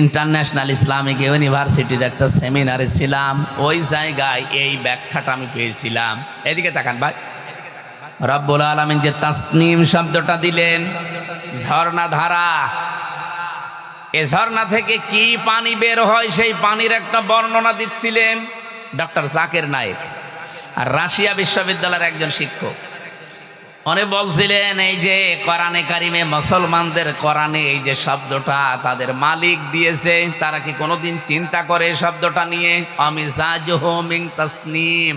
ইন্টারন্যাশনাল ইসলামিক ইউনিভার্সিটিতে একটা সেমিনারে ছিলাম। ওই জায়গায় এই ব্যাখ্যাটা আমি পেয়েছিলাম। এদিকে তাকান ভাই, রব্বুল আলামিন যে তাসনিম শব্দটা দিলেন, ঝর্ণা ধারা, এ ঝর্ণা থেকে কি পানি বের হয় সেই পানির একটা বর্ণনা দিচ্ছিলেন ডক্টর জাকির নায়েক, আর রাশিয়া বিশ্ববিদ্যালয়ের একজন শিক্ষক। উনি বলছিলেন এই যে কোরআনে কারিমে মুসলমানদের কোরআনে এই যে শব্দটা তাদের মালিক দিয়েছে, তারা কি কোনোদিন চিন্তা করে এই শব্দটা নিয়ে? আমিজাজুহু মিন তাসনিম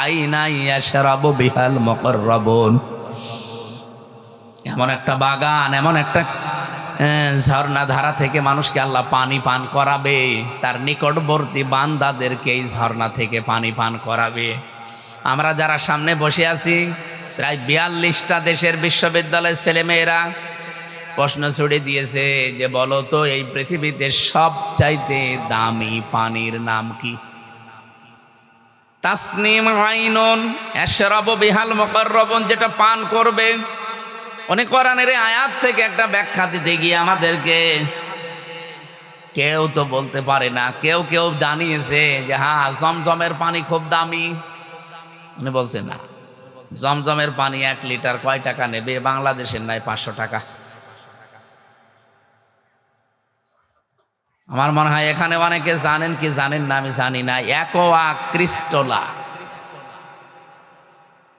আইনা ইয়াশরাবু বিহাল মুকাররাবুন। এমন একটা বাগান, এমন একটা ঝর্ণা ধারা থেকে মানুষকে আল্লাহ পানি পান করাবে, তার নিকটবর্তী বান্দাদেরকে এই ঝর্ণা থেকে পানি পান করাবে। আমরা যারা সামনে বসে আছি, প্রায় 42টা দেশের বিশ্ববিদ্যালয়ের ছেলেমেয়েরা প্রশ্ন ছুড়ে দিয়েছে যে বলো তো এই পৃথিবীতে সবচাইতে দামি পানির নাম কি? তাসনিম আইনুন ইয়াশরাবু বিহাল মুকাররাবুন, যেটা পান করবে। অনেক কোরআনের আয়াত থেকে একটা ব্যাখ্যা দিতে গিয়ে আমাদেরকে কেউ তো বলতে পারে না, কেউ কেউ জানিয়েছে যে হ্যাঁ জমজমের পানি খুব দামি। উনি বলছে না, জমজমের পানি 1 লিটার কয় টাকা নেবে? বাংলাদেশের নাই 500 টাকা। আমার মনে হয় এখানে অনেকে জানেন কি জানেন না আমি জানি না, অ্যাকোয়া ক্রিস্টোলা,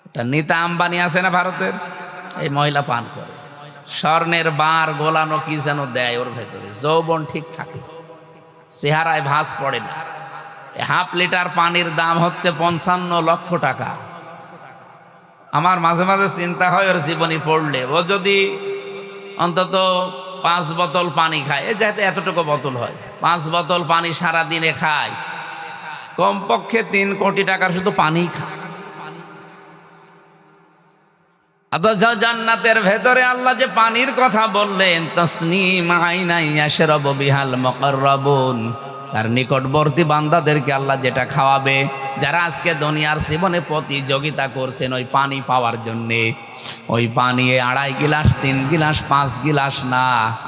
এটা নীতা আম্বানি আছে না ভারতের, এই মহিলা পান করে। স্বর্ণের বার গোলানো কি যেন দেয় ওর ভেতরে, যৌবন ঠিক থাকে, চেহারায় ভাঁজ পড়ে না। 1/2 লিটার পানির দাম হচ্ছে 55 লক্ষ টাকা। আমার মাঝে মাঝে চিন্তা হয় ওর জীবনী পড়লে, ও যদি অন্তত 5 বোতল পানি খায়, এই যাতে এতটুকু বোতল হয়, 5 বোতল পানি সারা দিনে খায়, কমপক্ষে 3 কোটি টাকার শুধু পানি খায়। অথচ জান্নাতের ভেতরে আল্লাহ যে পানির কথা বললেন, তাসনিম আইনাই ইয়াশরাবু বিহাল মুকাররাবুন, তার নিকটবর্তী বান্দাদেরকে আল্লাহ যেটা খাওয়াবে, যারা আজকে দুনিয়ার জীবনে প্রতিযোগিতা করছেন ওই পানি পাওয়ার জন্যে, ওই পানি 2.5 গিলাস 3 গিলাস 5 গিলাস না,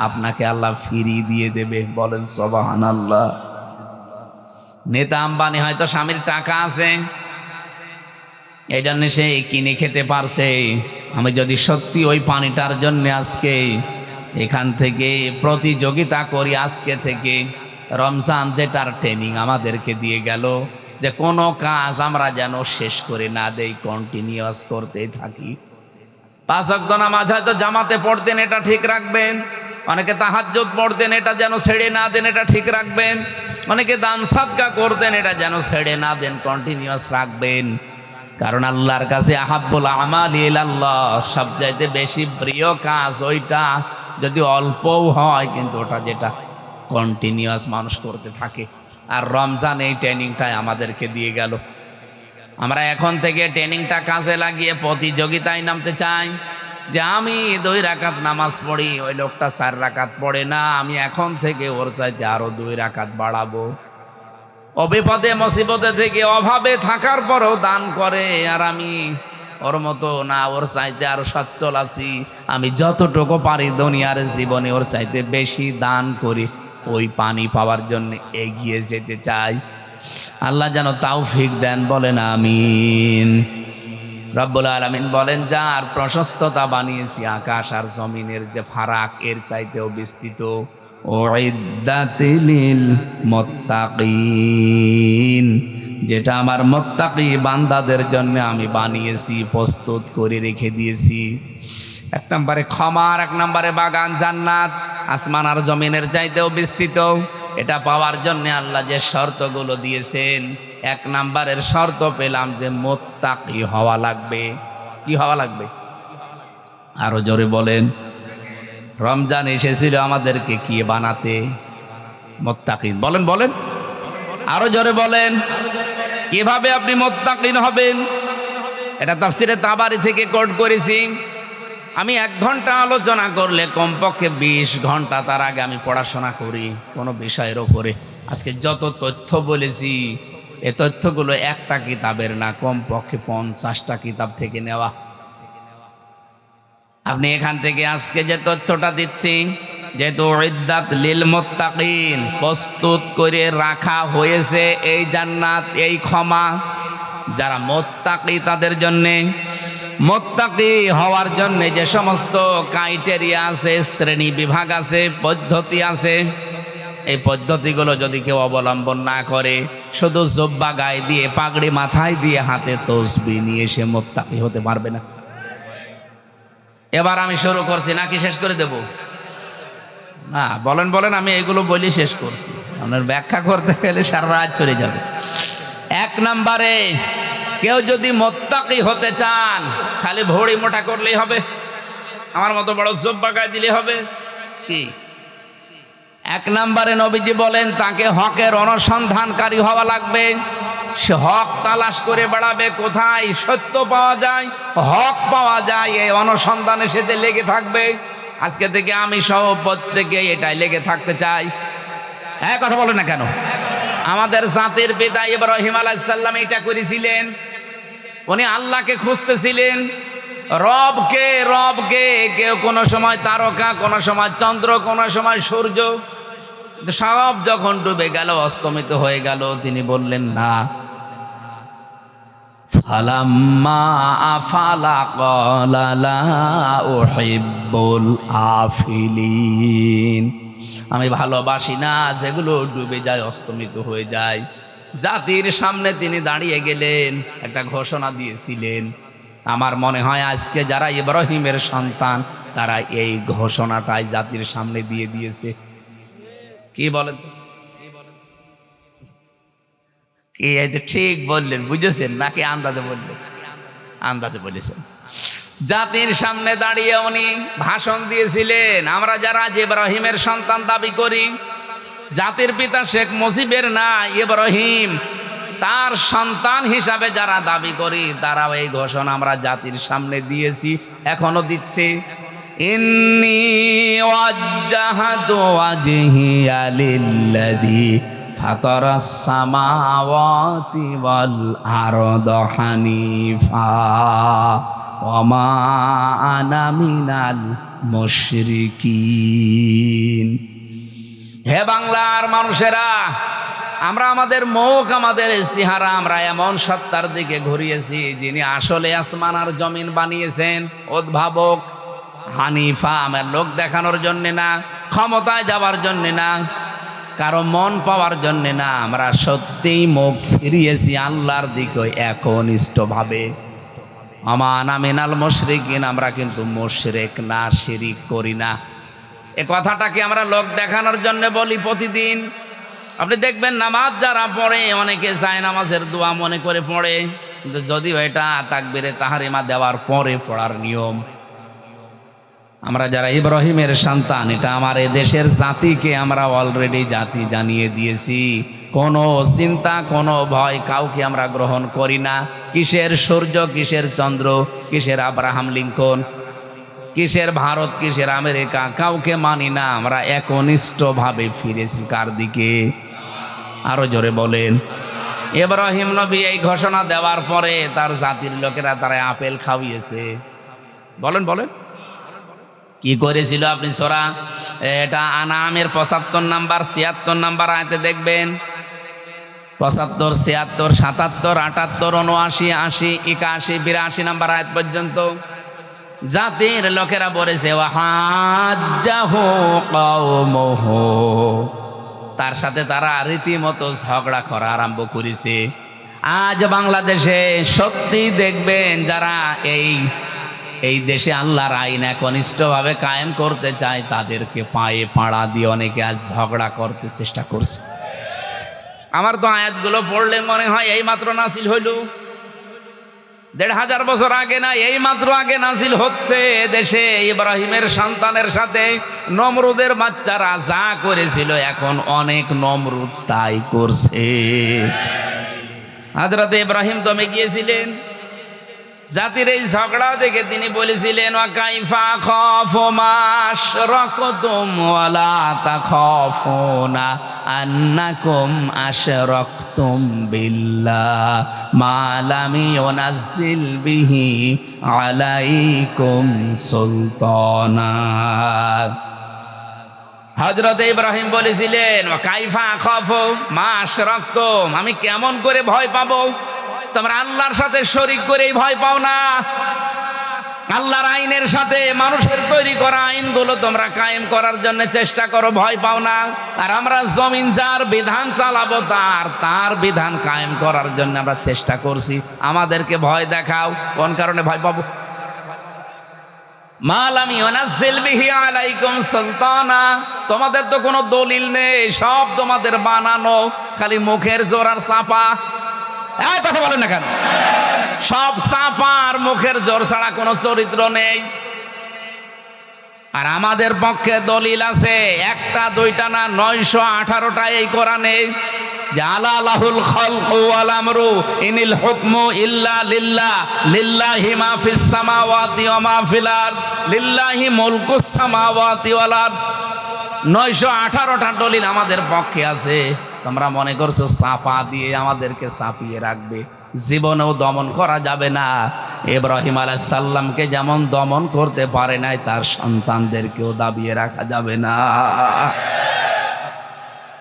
আপনাকে আল্লাহ ফ্রি দিয়ে দেবে। বলেন সুবহানাল্লাহ। নেতা আম্বানি হয়তো স্বামীর টাকা আছে, এই জন্য সে কিনে খেতে পারছে। আমি যদি সত্যি ওই পানিটার জন্য আজকে এখান থেকে প্রতিযোগিতা করি, আজকে থেকে রমজান যেটার ট্রেনিং আমাদেরকে দিয়ে গেল, যে কোনো কাজ আমরা যেন শেষ করে না দেই, কন্টিনিউয়াস করতেই থাকি। 5 ওয়াক্ত নামাজ হয়তো জামাতে পড়তেন, এটা ঠিক রাখবেন। অনেকে তাহাজ্জুদ পড়তেন, এটা যেন ছেড়ে না দেন, এটা ঠিক রাখবেন। অনেকে দান সাদকা করতেন, এটা যেন ছেড়ে না দেন, কন্টিনিউয়াস রাখবেন। কারণ আল্লাহর কাছে আহাব্বুল আমালি ইলাল্লাহ, সবচাইতে বেশি প্রিয় কাজ ওইটা, যদি অল্পও হয়, কিন্তু ওটা যেটা কন্টিনিউয়াস মানুষ করতে থাকে। আর রমজান এই ট্রেনিংটাই আমাদেরকে দিয়ে গেল। আমরা এখন থেকে ট্রেনিংটা কাজে লাগিয়ে প্রতিযোগিতায় নামতে চাই, যে আমি 2 রাকাত নামাজ পড়ি, ওই লোকটা 4 রাকাত পড়ে না, আমি এখন থেকে ওর চাইতে আরো 2 রাকাত বাড়াবো। অবিপদে মুসিবতে থেকে অভাবে থাকার পরও দান করে, আর আমি ওর মতো না, ওর চাইতে আরো সচ্ছল আছি, আমি যতটুকু পারি দুনিয়ার জীবনে ওর চাইতে বেশি দান করি, ওই পানি পাওয়ার জন্য এগিয়ে যেতে চাই। আল্লাহ যেন তৌফিক দেন, বলেন আমিন। রব্বুল আলামিন বলেন, যার প্রশস্ততা বানিয়েছি আকাশ আর জমিনের যে ফারাক, এর চাইতেও বিস্তৃত। উইদ্দাত লিল মুত্তাকিন, যেটা আমার মুত্তাকি বান্দাদের জন্য আমি বানিয়েছি, প্রস্তুত করে রেখে দিয়েছি। 1 নম্বরে ক্ষমা, আর 1 নম্বরে বাগান জান্নাত, আসমান আর জমিনের চাইতেও বিস্তৃত। এটা পাওয়ার জন্য আল্লাহ যে শর্তগুলো দিয়েছেন, 1 নম্বরের শর্ত পেলাম যে মুত্তাকি হওয়া লাগবে। কি হওয়া লাগবে? আরো জোরে বলেন। রমজান এসেছিল আমাদেরকে কি বানাতে? মুত্তাকিন। বলেন বলেন, আরো জোরে বলেন। কিভাবে আপনি মুত্তাকিন হবেন? এটা তাফসিরে তাবারি থেকে কোট করেছি। আমি 1 ঘন্টা আলোচনা করলে কমপক্ষে 20 ঘন্টা তার আগে আমি পড়াশোনা করি কোনো বিষয়ের ওপরে। আজকে যত তথ্য বলেছি, এই তথ্যগুলো একটা কিতাবের না, কমপক্ষে 50টা কিতাব থেকে নেওয়া। আপনি এখান থেকে আজকে যে তথ্যটা দিচ্ছি, যেহেতু উইদ্দাত লিল মুত্তাকিন, প্রস্তুত করে রাখা হয়েছে এই জান্নাত, এই ক্ষমা, যারা মুত্তাকি তাদের জন্যে। মুত্তাকি হওয়ার জন্য যে সমস্ত ক্রাইটেরিয়া আছে, শ্রেণী বিভাগ আছে, পদ্ধতি আছে, এই পদ্ধতিগুলো যদি কেউ অবলম্বন না করে, শুধু জুব্বা গায়ে দিয়ে, পাগড়ি মাথায় দিয়ে, হাতে তসবিহ নিয়ে সে মুত্তাকি হতে পারবে না। এবার আমি শুরু করছি নাকি শেষ করে দেব? না, বলেন বলেন, আমি এগুলো বলি শেষ করছি, আপনার ব্যাখ্যা করতে গেলে সারা রাত চলে যাবে। 1 নম্বরে, কেউ যদি মুত্তাকি হতে চান, খালি ভড়ি মোটা করলেই হবে, আমার মতো বড় জুব্বা গায়ে দিলে হবে কি? 1 নম্বরে নবীজি বলেন, তাকে হকের অনুসন্ধানকারী হওয়া লাগবে। সে হক তালাশ করে বেড়াবে, কোথায় সত্য পাওয়া যায়, হক পাওয়া যায়, এই অনুসন্ধানে সেতে লেগে থাকবে। আজকে থেকে আমি সহ প্রত্যেকে এটাই লেগে থাকতে চাই। কথা বলে না কেন? আমাদের জাতির পিতা ইব্রাহিম আলাইহিস সালাম এটা করেছিলেন। উনি আল্লাহকে খুঁজতেছিলেন, রবকে রবকে। কেউ কোনো সময় তারকা, কোনো সময় চন্দ্র, কোনো সময় সূর্য, সব যখন ডুবে গেল, অস্তমিত হয়ে গেল, তিনি বললেন না। ফালাম্মা আফালা ক্বালা লা উহিব্বুল আফিলিন, আমি ভালোবাসি না যেগুলো ডুবে যায়, অস্তমিত হয়ে যায়। জাতির সামনে তিনি দাঁড়িয়ে গেলেন, একটা ঘোষণা দিয়েছিলেন। আমার মনে হয় আজকে যারা ইব্রাহিমের সন্তান, তারা এই ঘোষণাটাই জাতির সামনে দিয়ে দিয়েছে। কি বলেন? কি এই যে ঠিক বললেন, বুঝেছেন নাকি আন্দাজে বললেন? আন্দাজে বলেছেন। জাতির সামনে দাঁড়িয়ে উনি ভাষণ দিয়েছিলেন, আমরা যারা ইব্রাহিমের সন্তান দাবি করি, জাতির পিতা শেখ মুজিবের না ইব্রাহিম তার সন্তান হিসাবে যারা দাবি করি, তারাও এই ঘোষণা আমরা জাতির সামনে দিয়েছি, এখনো দিচ্ছি। ইন্নী ওয়াজ্জাহাতু ওয়াজহিয়া লিল্লাযী ফাতারাস সামাওয়াতি ওয়াল আরদা হানিফা ওয়া মা আনা মিনাল মুশরিকিন। হে বাংলার মানুষেরা, আমরা আমাদের মুখ, আমাদের চেহারা আমরা এমন সত্তার দিকে ঘুরিয়েছি যিনি আসলে আসমান আর জমিন বানিয়েছেন, উদ্ভাবক, হানিফা। আমার লোক দেখানোর জন্যে না, ক্ষমতায় যাওয়ার জন্যে না, কারো মন পাওয়ার জন্যে না, আমরা সত্যিই মুখ ফিরিয়েছি আল্লাহর দিকে একনিষ্ঠভাবে। আমান আমিনাল মুশরিকিন, আমরা কিন্তু মুশরিক না, শিরিক করি না। এ কথাটাকে আমরা লোক দেখানোর জন্য বলি প্রতিদিন। আপনি দেখবেন নামাজ যারা পড়ে, অনেকে যায় নামাজের দোয়া মনে করে পড়ে, কিন্তু যদিও এটা তাকবীরে তাহরিমা দেওয়ার পরে পড়ার নিয়ম। আমরা যারা ইব্রাহিমের সন্তান, এটা আমার এ দেশের জাতিকে আমরা অলরেডি জাতি জানিয়ে দিয়েছি। কোনো চিন্তা, কোনো ভয় কাউকে আমরা গ্রহণ করি না। কিসের সূর্য, কিসের চন্দ্র, কিসের আব্রাহাম লিঙ্কন, কিসের ভারত, কিসের আমেরিকা, কাউকে মানি না। আমরা একনিষ্ঠভাবে ফিরেছি কার দিকে? আরো জোরে বলেন। ইব্রাহিম নবী এই ঘোষণা দেওয়ার পরে তার জাতির লোকেরা তারা আপেল খাওয়িয়েছে। বলেন বলেন কি করেছিল? আপনি সূরা এটা আনামের 75 নাম্বার 76 নাম্বার আয়াতে দেখবেন। 75, 76, 77, 78, 79, 80, 81, 82 নাম্বার আয়াত পর্যন্ত জাতির লোকেরা বলেছে ওয়াহাজ্জাহু কওমুহু, তার সাথে তারা রীতিমতো ঝগড়া করা আরম্ভ করেছে। আজ বাংলাদেশে সত্যি দেখবেন যারা এই দেশে আল্লাহর আইন একনিষ্ঠভাবে কায়েম করতে চায়, তাদেরকে পায়ে পাড়া দিয়ে অনেকে আজ ঝগড়া করতে চেষ্টা করছে। আমার তো আয়াতগুলো পড়লে মনে হয় এই মাত্র নাজিল হইল, 1500 বছর আগে না, এই মাত্র আগে নাজিল হচ্ছে। দেশে ইব্রাহিমের সন্তানের সাথে নমরুদের বাচ্চারা যা করেছিল, এখন অনেক নমরুদ তাই করছে। হযরত ইব্রাহিম দমে গিয়েছিলেন, জাতির এই ঝগড়া দেখে তিনি বলেছিলেন ওয়া কাইফা খাফু মা আশরাকতুম ওয়ালা তাখাফুনা আন্নাকুম আশরাকতুম বিল্লাহ মা লাম ইউনাজ্জিল বিহি আলাইকুম সুলতানা। হযরত ইব্রাহিম বলেছিলেন ওয়া কাইফা খাফু মা আশরাকতুম, আমি কেমন করে ভয় পাবো? তোমরা আল্লাহর সাথে শরীক করেই ভয় পাও না। আল্লাহর আইনের সাথে মানুষের তৈরি করা আইনগুলো তোমরা কায়েম করার জন্য চেষ্টা করো, ভয় পাও না। আর আমরা জমিন যার বিধান চালাবো, তার বিধান কায়েম করার জন্য আমরা চেষ্টা করছি। আমাদেরকে ভয় দেখাও, কোন কারণে ভয় পাবো? মা লাম ইউনাজ্জিল বিহি আলাইকুম সুলতানা, তোমাদের তো কোনো দলিল নেই, সব তোমাদের বানানো, খালি মুখের জোর আর চাপা। এই কথা বলেন না কেন? সব চাপা আর মুখের জোর ছাড়া কোনো চরিত্র নেই। আর আমাদের পক্ষে দলিল আছে, একটা দুইটা না, 918টা এই কোরআনে। জালা লাহুল খালকু ওয়াল আমরু ইনিল হুকমু ইল্লা লিল্লাহ লিল্লাহি মা ফিস সামাওয়াতি ওয়া মা ফিল আরদ লিল্লাহি মুলকুস সামাওয়াতি ওয়াল আরদ। 918টা দলিল আমাদের পক্ষে আছে। তোমরা মনে করছো চাপা দিয়ে আমাদেরকে চাপিয়ে রাখবে? জীবনেও দমন করা যাবে না। ইব্রাহিম আলাইহিস সালামকে যেমন দমন করতে পারে নাই, তার সন্তানদেরকেও দাবিয়ে রাখা যাবে না।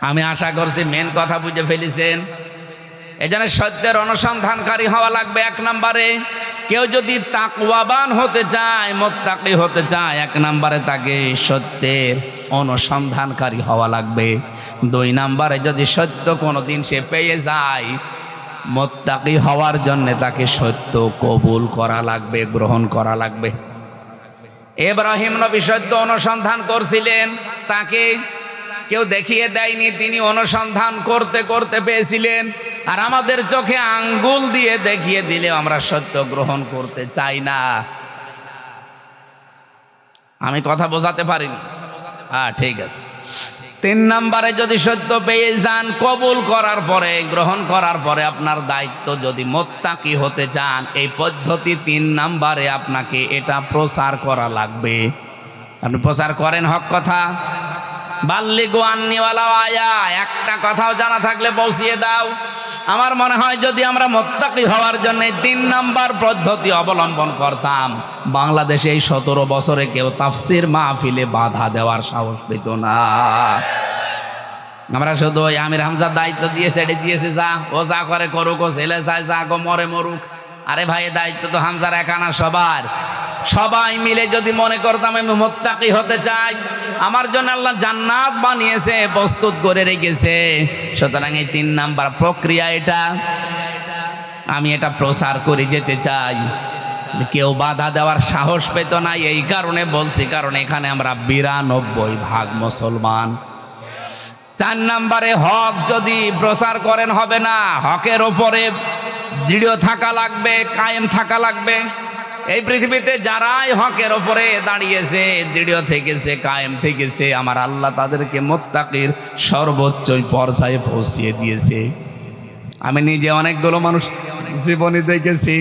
আমি আশা করছি মেন কথা বুঝে ফেলেছেন। এজন্য সত্যের অনুসন্ধানকারী হওয়া লাগবে 1 নম্বরে। কেউ যদি তাকওয়াবান হতে চায়, মুত্তাকি হতে চায়, 1 নম্বরে তাকে সত্যের অনুসন্ধানকারী হওয়া লাগবে। 2 নম্বরে যদি সত্য কোনোদিন সে পেয়ে যায়, মুত্তাকি হওয়ার জন্য তাকে সত্য কবুল করা লাগবে, গ্রহণ করা লাগবে। ইব্রাহিম নবী সত্য অনুসন্ধান করছিলেন, তাকে কেউ দেখিয়ে দেয়নি, তিনি অনুসন্ধান করতে করতে পেয়েছিলেন। আর আমাদের চোখে আঙ্গুল দিয়ে দেখিয়ে দিলেও আমরা সত্য গ্রহণ করতে চাই না। আমি কথা বোঝাতে পারিনি? হ্যাঁ, ঠিক আছে। 3 নম্বরে যদি সত্য পেয়ে যান, কবুল করার পরে, গ্রহণ করার পরে আপনার দায়িত্ব, যদি মুত্তাকি হতে চান, এই পদ্ধতি 3 নম্বরে আপনাকে এটা প্রচার করা লাগবে। আপনি প্রচার করেন হক কথা। বাল্লিগু আন্নি ওয়ালাউ আয়া, একটা কথাও জানা থাকলে পৌঁছিয়ে দাও। আমার মনে হয় যদি আমরা মুত্তাকি হওয়ার জন্য 3 নাম্বার পদ্ধতি অবলম্বন করতাম, বাংলাদেশে এই 17 বছরে কেউ তাফসির মাহফিলে বাধা দেওয়ার সাহস পেত না। আমরা শুধু ওই আমির হামজার দায়িত্ব দিয়েছে, এটি দিয়েছে, যা ও যা করে করুক, ও ছেলে চায় যা গো মরে মরুক। আরে ভাই, দায়িত্ব তো হামজার একা না, সবার। সবাই মিলে যদি মনে করতাম আমি মুত্তাকি হতে চাই, আমার জন্য আল্লাহ জান্নাত বানিয়েছে, প্রস্তুত করে রেখেছে। সুতরাং এই 3 নাম্বার প্রক্রিয়া, এটা আমি এটা প্রচার করে যেতে চাই। কেউ বাধা দেওয়ার সাহস পেত না। এই কারণে বলছি, কারণ এখানে আমরা 92% মুসলমান। 4 নম্বরে হক যদি প্রচার করেন হবে না, হকের ওপরে দৃঢ় থাকা লাগবে, কায়েম থাকা লাগবে। এই পৃথিবীতে যারাই হকের ওপরে দাঁড়িয়েছে, দৃঢ় থেকেছে, কায়েম থেকেছে, আমার আল্লাহ তাদেরকে মুত্তাকির সর্বোচ্চ পর্যায়ে পৌঁছিয়ে দিয়েছে। আমি নিজে অনেকগুলো মানুষ জীবনে দেখেছি।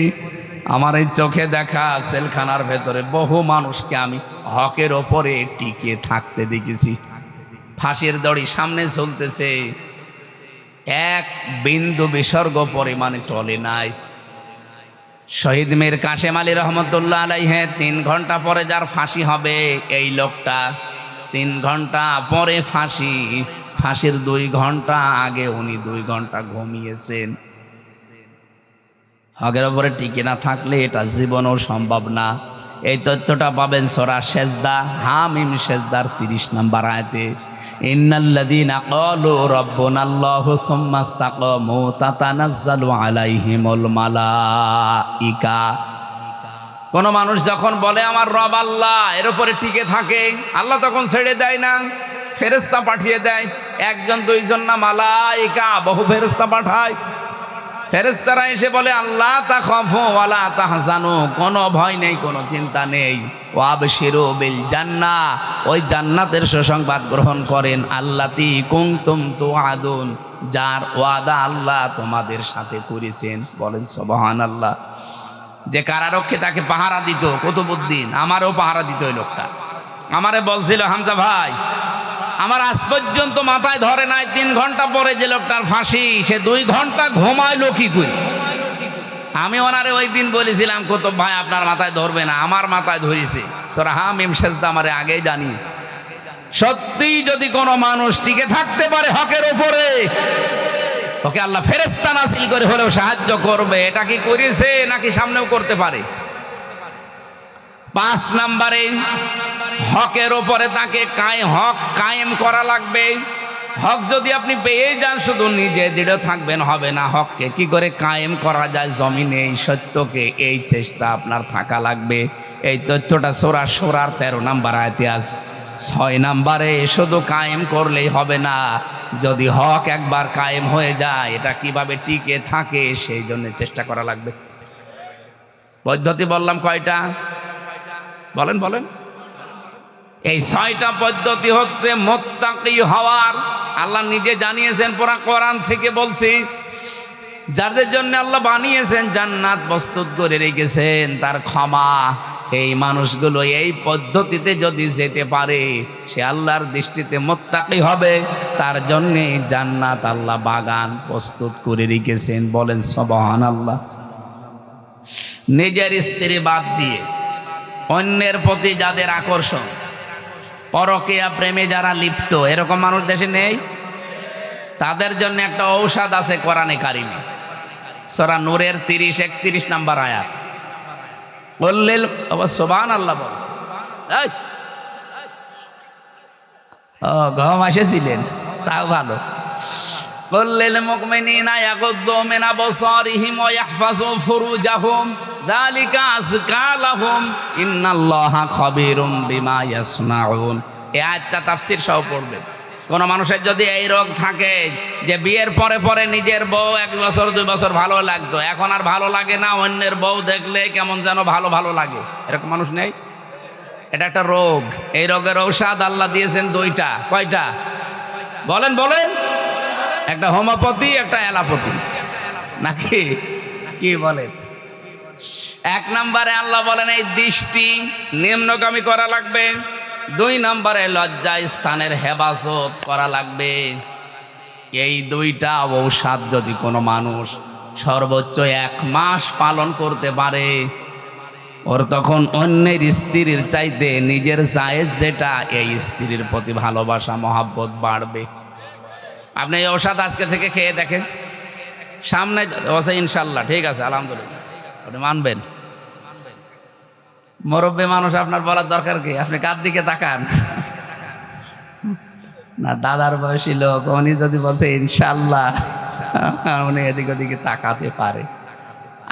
আমার এই চোখে দেখা সেলখানার ভেতরে বহু মানুষকে আমি হকের ওপরে টিকে থাকতে দেখেছি। ফাঁসির দড়ি সামনে চলতেছে, 1 বিন্দু বিসর্গ পরিমাণে টলে নাই। শহীদ মীর কাশেম আলী রহমতুল্লাহ আলাইহি 3 ঘন্টা পরে যার ফাঁসি হবে, এই লোকটা 3 ঘন্টা পরে ফাঁসি, ফাঁসির 2 ঘন্টা আগে উনি 2 ঘন্টা ঘুমিয়েছেন। হকের ওপরে টিকে না থাকলে এটা জীবনও সম্ভব না। এই তথ্যটা পাবেন সূরা সেজদা, হামিম সেজদার 30 নম্বর আয়াতে। ইন্নাল্লাযীনা ক্বালু রাব্বুনাল্লাহু সুম্মা ইসতাকামু তাতানাজ্জালু আলাইহিমুল মালাইকা। কোন মানুষ যখন বলে আমার রব আল্লাহ, এর উপরে টিকে থাকে, আল্লাহ তখন ছেড়ে দেয় না, ফেরেশতা পাঠিয়ে দেয়। 1 জন 2 জন না, মালাইকা বহু ফেরেশতা পাঠায়। ফেরেশতারা এসে বলে আল্লাহ তাখাফু ওয়ালা তাহজানু, কোনো ভয় নেই, কোনো চিন্তা নেই। ওয়াবশিরু বিল জান্নাহ, ওই জান্নাতের সুসংবাদ গ্রহণ করেন। আল্লাতী কুনতুম তুআদুন, যার ওয়াদা আল্লাহ তোমাদের সাথে করেছেন। বলেন সুবহানাল্লাহ। যে কারারক্ষী তাকে পাহারা দিত কুতুবউদ্দিন, আমারও পাহারা দিত ওই লোকটা। আমারে বলছিল হামজা ভাই, আমার আজ পর্যন্ত মাথায় ধরে নাই 3 ঘন্টা পরে যে লোকটার ফাঁসি, সে 2 ঘন্টা ঘুমাইলো কি করে। আমি ওনারে ওই দিন বলেছিলাম, কুতুব ভাই আপনার মাথায় ধরবে না, আমার মাথায় ধরেছে। সূরা হামিম সেজদা আমারে আগেই জানিয়েছে। সত্যি যদি কোনো মানুষ টিকে থাকতে পারে হকের উপরে, ওকে আল্লাহ ফেরেশতা নাযিল করে হলেও সাহায্য করবে। এটা কি করেছে নাকি সামনেও করতে পারে? 5 নম্বরে হকের ওপরে তাকে হক কায়েম করা লাগবে। হক যদি আপনি পেয়ে যান, শুধু নিজে দৃঢ় থাকবেন হবে না, হককে কি করে কায়েম করা যায় জমিনে, এই সত্যকে, এই চেষ্টা আপনার থাকা লাগবে। এই তথ্যটা সূরা শুরার 13 নম্বর আয়াতে আছে। 6 নম্বরে শুধু কায়েম করলেই হবে না, যদি হক একবার কায়েম হয়ে যায়, এটা কিভাবে টিকে থাকে সেই জন্য চেষ্টা করা লাগবে। পদ্ধতি বললাম কয়টা? বলেন বলেন। এই 6টা পদ্ধতি হচ্ছে মুত্তাকি হওয়ার। আল্লাহ নিজে জানিয়েছেন, পুরা কোরআন থেকে বলছি, যাদের জন্য আল্লাহ বানিয়েছেন, জান্নাত প্রস্তুত করে রেখেছেন, তার ক্ষমা। এই মানুষগুলো এই পদ্ধতিতে যদি যেতে পারে, সে আল্লাহর দৃষ্টিতে মুত্তাকি হবে। তার জন্যে জান্নাত আল্লাহ বাগান প্রস্তুত করে রেখেছেন। বলেন সুবহানাল্লাহ। নিজের স্ত্রী বাদ দিয়ে অন্যের প্রতি যাদের আকর্ষণ, পরকীয়া প্রেমে যারা লিপ্ত, এরকম মানুষ দেশে নেই? তাদের জন্য একটা ঔষধ আছে কোরআনে কারিমে, সূরা নূরের 30-31 নম্বর আয়াত। বললেন সুবহানাল্লাহ বলছে। গম এসেছিলেন, তাও ভালো। কুল্লিল মুমিনিনা ইয়াগুদ্দু মিন আবসারিহিম ওয়া ইয়াহফাযু ফুরুজাহুম যালিকা আযকা লাহুম ইন্নাল্লাহা খাবীরুম বিমা ইয়াসনাউন। এই আয়াতটা তাফসীর সহ পড়বেন। কোন মানুষের যদি এই রোগ থাকে যে বিয়ের পরে পরে নিজের বউ 1 বছর 2 বছর ভালো লাগতো, এখন আর ভালো লাগে না, অন্যের বউ দেখলে কেমন যেন ভালো ভালো লাগে, এরকম মানুষ নেই? এটা একটা রোগ। এই রোগের ঔষধ আল্লাহ দিয়েছেন দুইটা। কয়টা বলেন বলেন? একটা হোমিওপ্যাথি, একটা অ্যালোপ্যাথি, নাকি কি বলেন? এক নম্বরে আল্লাহ বলেন এই দৃষ্টি নিম্নগামী করা লাগবে। 2 নম্বরে লজ্জা স্থানের হেফাজত করা লাগবে। এই দুইটা ঔষধ যদি কোনো মানুষ সর্বোচ্চ 1 মাস পালন করতে পারে, ওর তখন অন্যের স্ত্রীর চাইতে নিজের জায়েজ যেটা, এই স্ত্রীর প্রতি ভালোবাসা মহাব্বত বাড়বে। আপনি এই ঔষধ আজকে থেকে খেয়ে দেখেন, সামনে ইনশাল্লাহ ঠিক আছে, আলহামদুলিল্লাহ, আপনি মানবেন। মুরব্বী মানুষ, আপনার বলার দরকার কি? আপনি কার দিকে তাকান? না, দাদার বয়সী লোক, উনি যদি বলছে ইনশাল্লাহ, উনি এদিক ওদিকে তাকাতে পারে।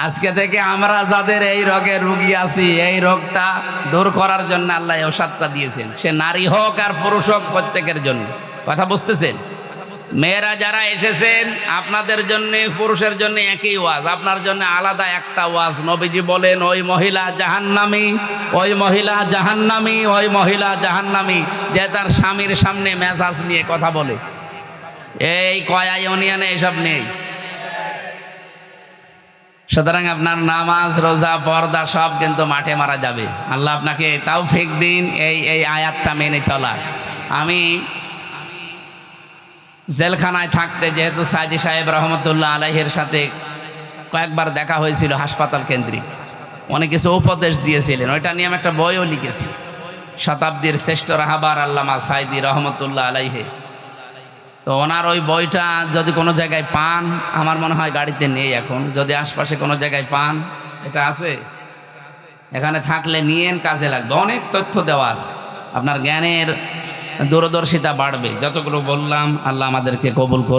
আজকে থেকে আমরা যাদের এই রোগের রুগী আছি, এই রোগটা দূর করার জন্য আল্লাহ এই ঔষধটা দিয়েছেন। সে নারী হোক আর পুরুষ হোক, প্রত্যেকের জন্য। কথা বুঝতেছেন? মেয়েরা যারা এসেছেন, আপনাদের জন্য পুরুষের জন্য একই ওয়াজ, আপনার জন্য আলাদা একটা ওয়াজ। নবীজি বলেন ওই মহিলা জাহান্নামী, ওই মহিলা জাহান্নামী, ওই মহিলা জাহান্নামী, যে তার স্বামীর সামনে মেজাজ নিয়ে কথা বলে। এই কয়া ইউনিয়নে এসব নেই। সুতরাং আপনার নামাজ, রোজা, পর্দা সব কিন্তু মাঠে মারা যাবে। আল্লাহ আপনাকে তৌফিক দিন এই আয়াতটা মেনে চলার। আমি জেলখানায় থাকতে, যেহেতু সাইদি সাহেব রহমতুল্লাহ আলাইহির সাথে কয়েকবার দেখা হয়েছিল হাসপাতাল কেন্দ্রিক, অনেক কিছু উপদেশ দিয়েছিলেন। ওইটা নিয়ে আমি একটা বইও লিখেছি, শতাব্দীর শ্রেষ্ঠ রাহাবার আল্লামা সাইদি রহমতুল্লাহ আলাইহি। তো ওনার ওই বইটা যদি কোনো জায়গায় পান, আমার মনে হয় গাড়িতে নেই এখন, যদি আশপাশে কোনো জায়গায় পান, এটা আছে, এখানে থাকলে নিয়েন, কাজে লাগবে। অনেক তথ্য দেওয়া আছে, আপনার জ্ঞানের দূরদর্শিতা বাড়বে। যতগুলো বললাম, আল্লাহ আমাদেরকে কবুল করুন।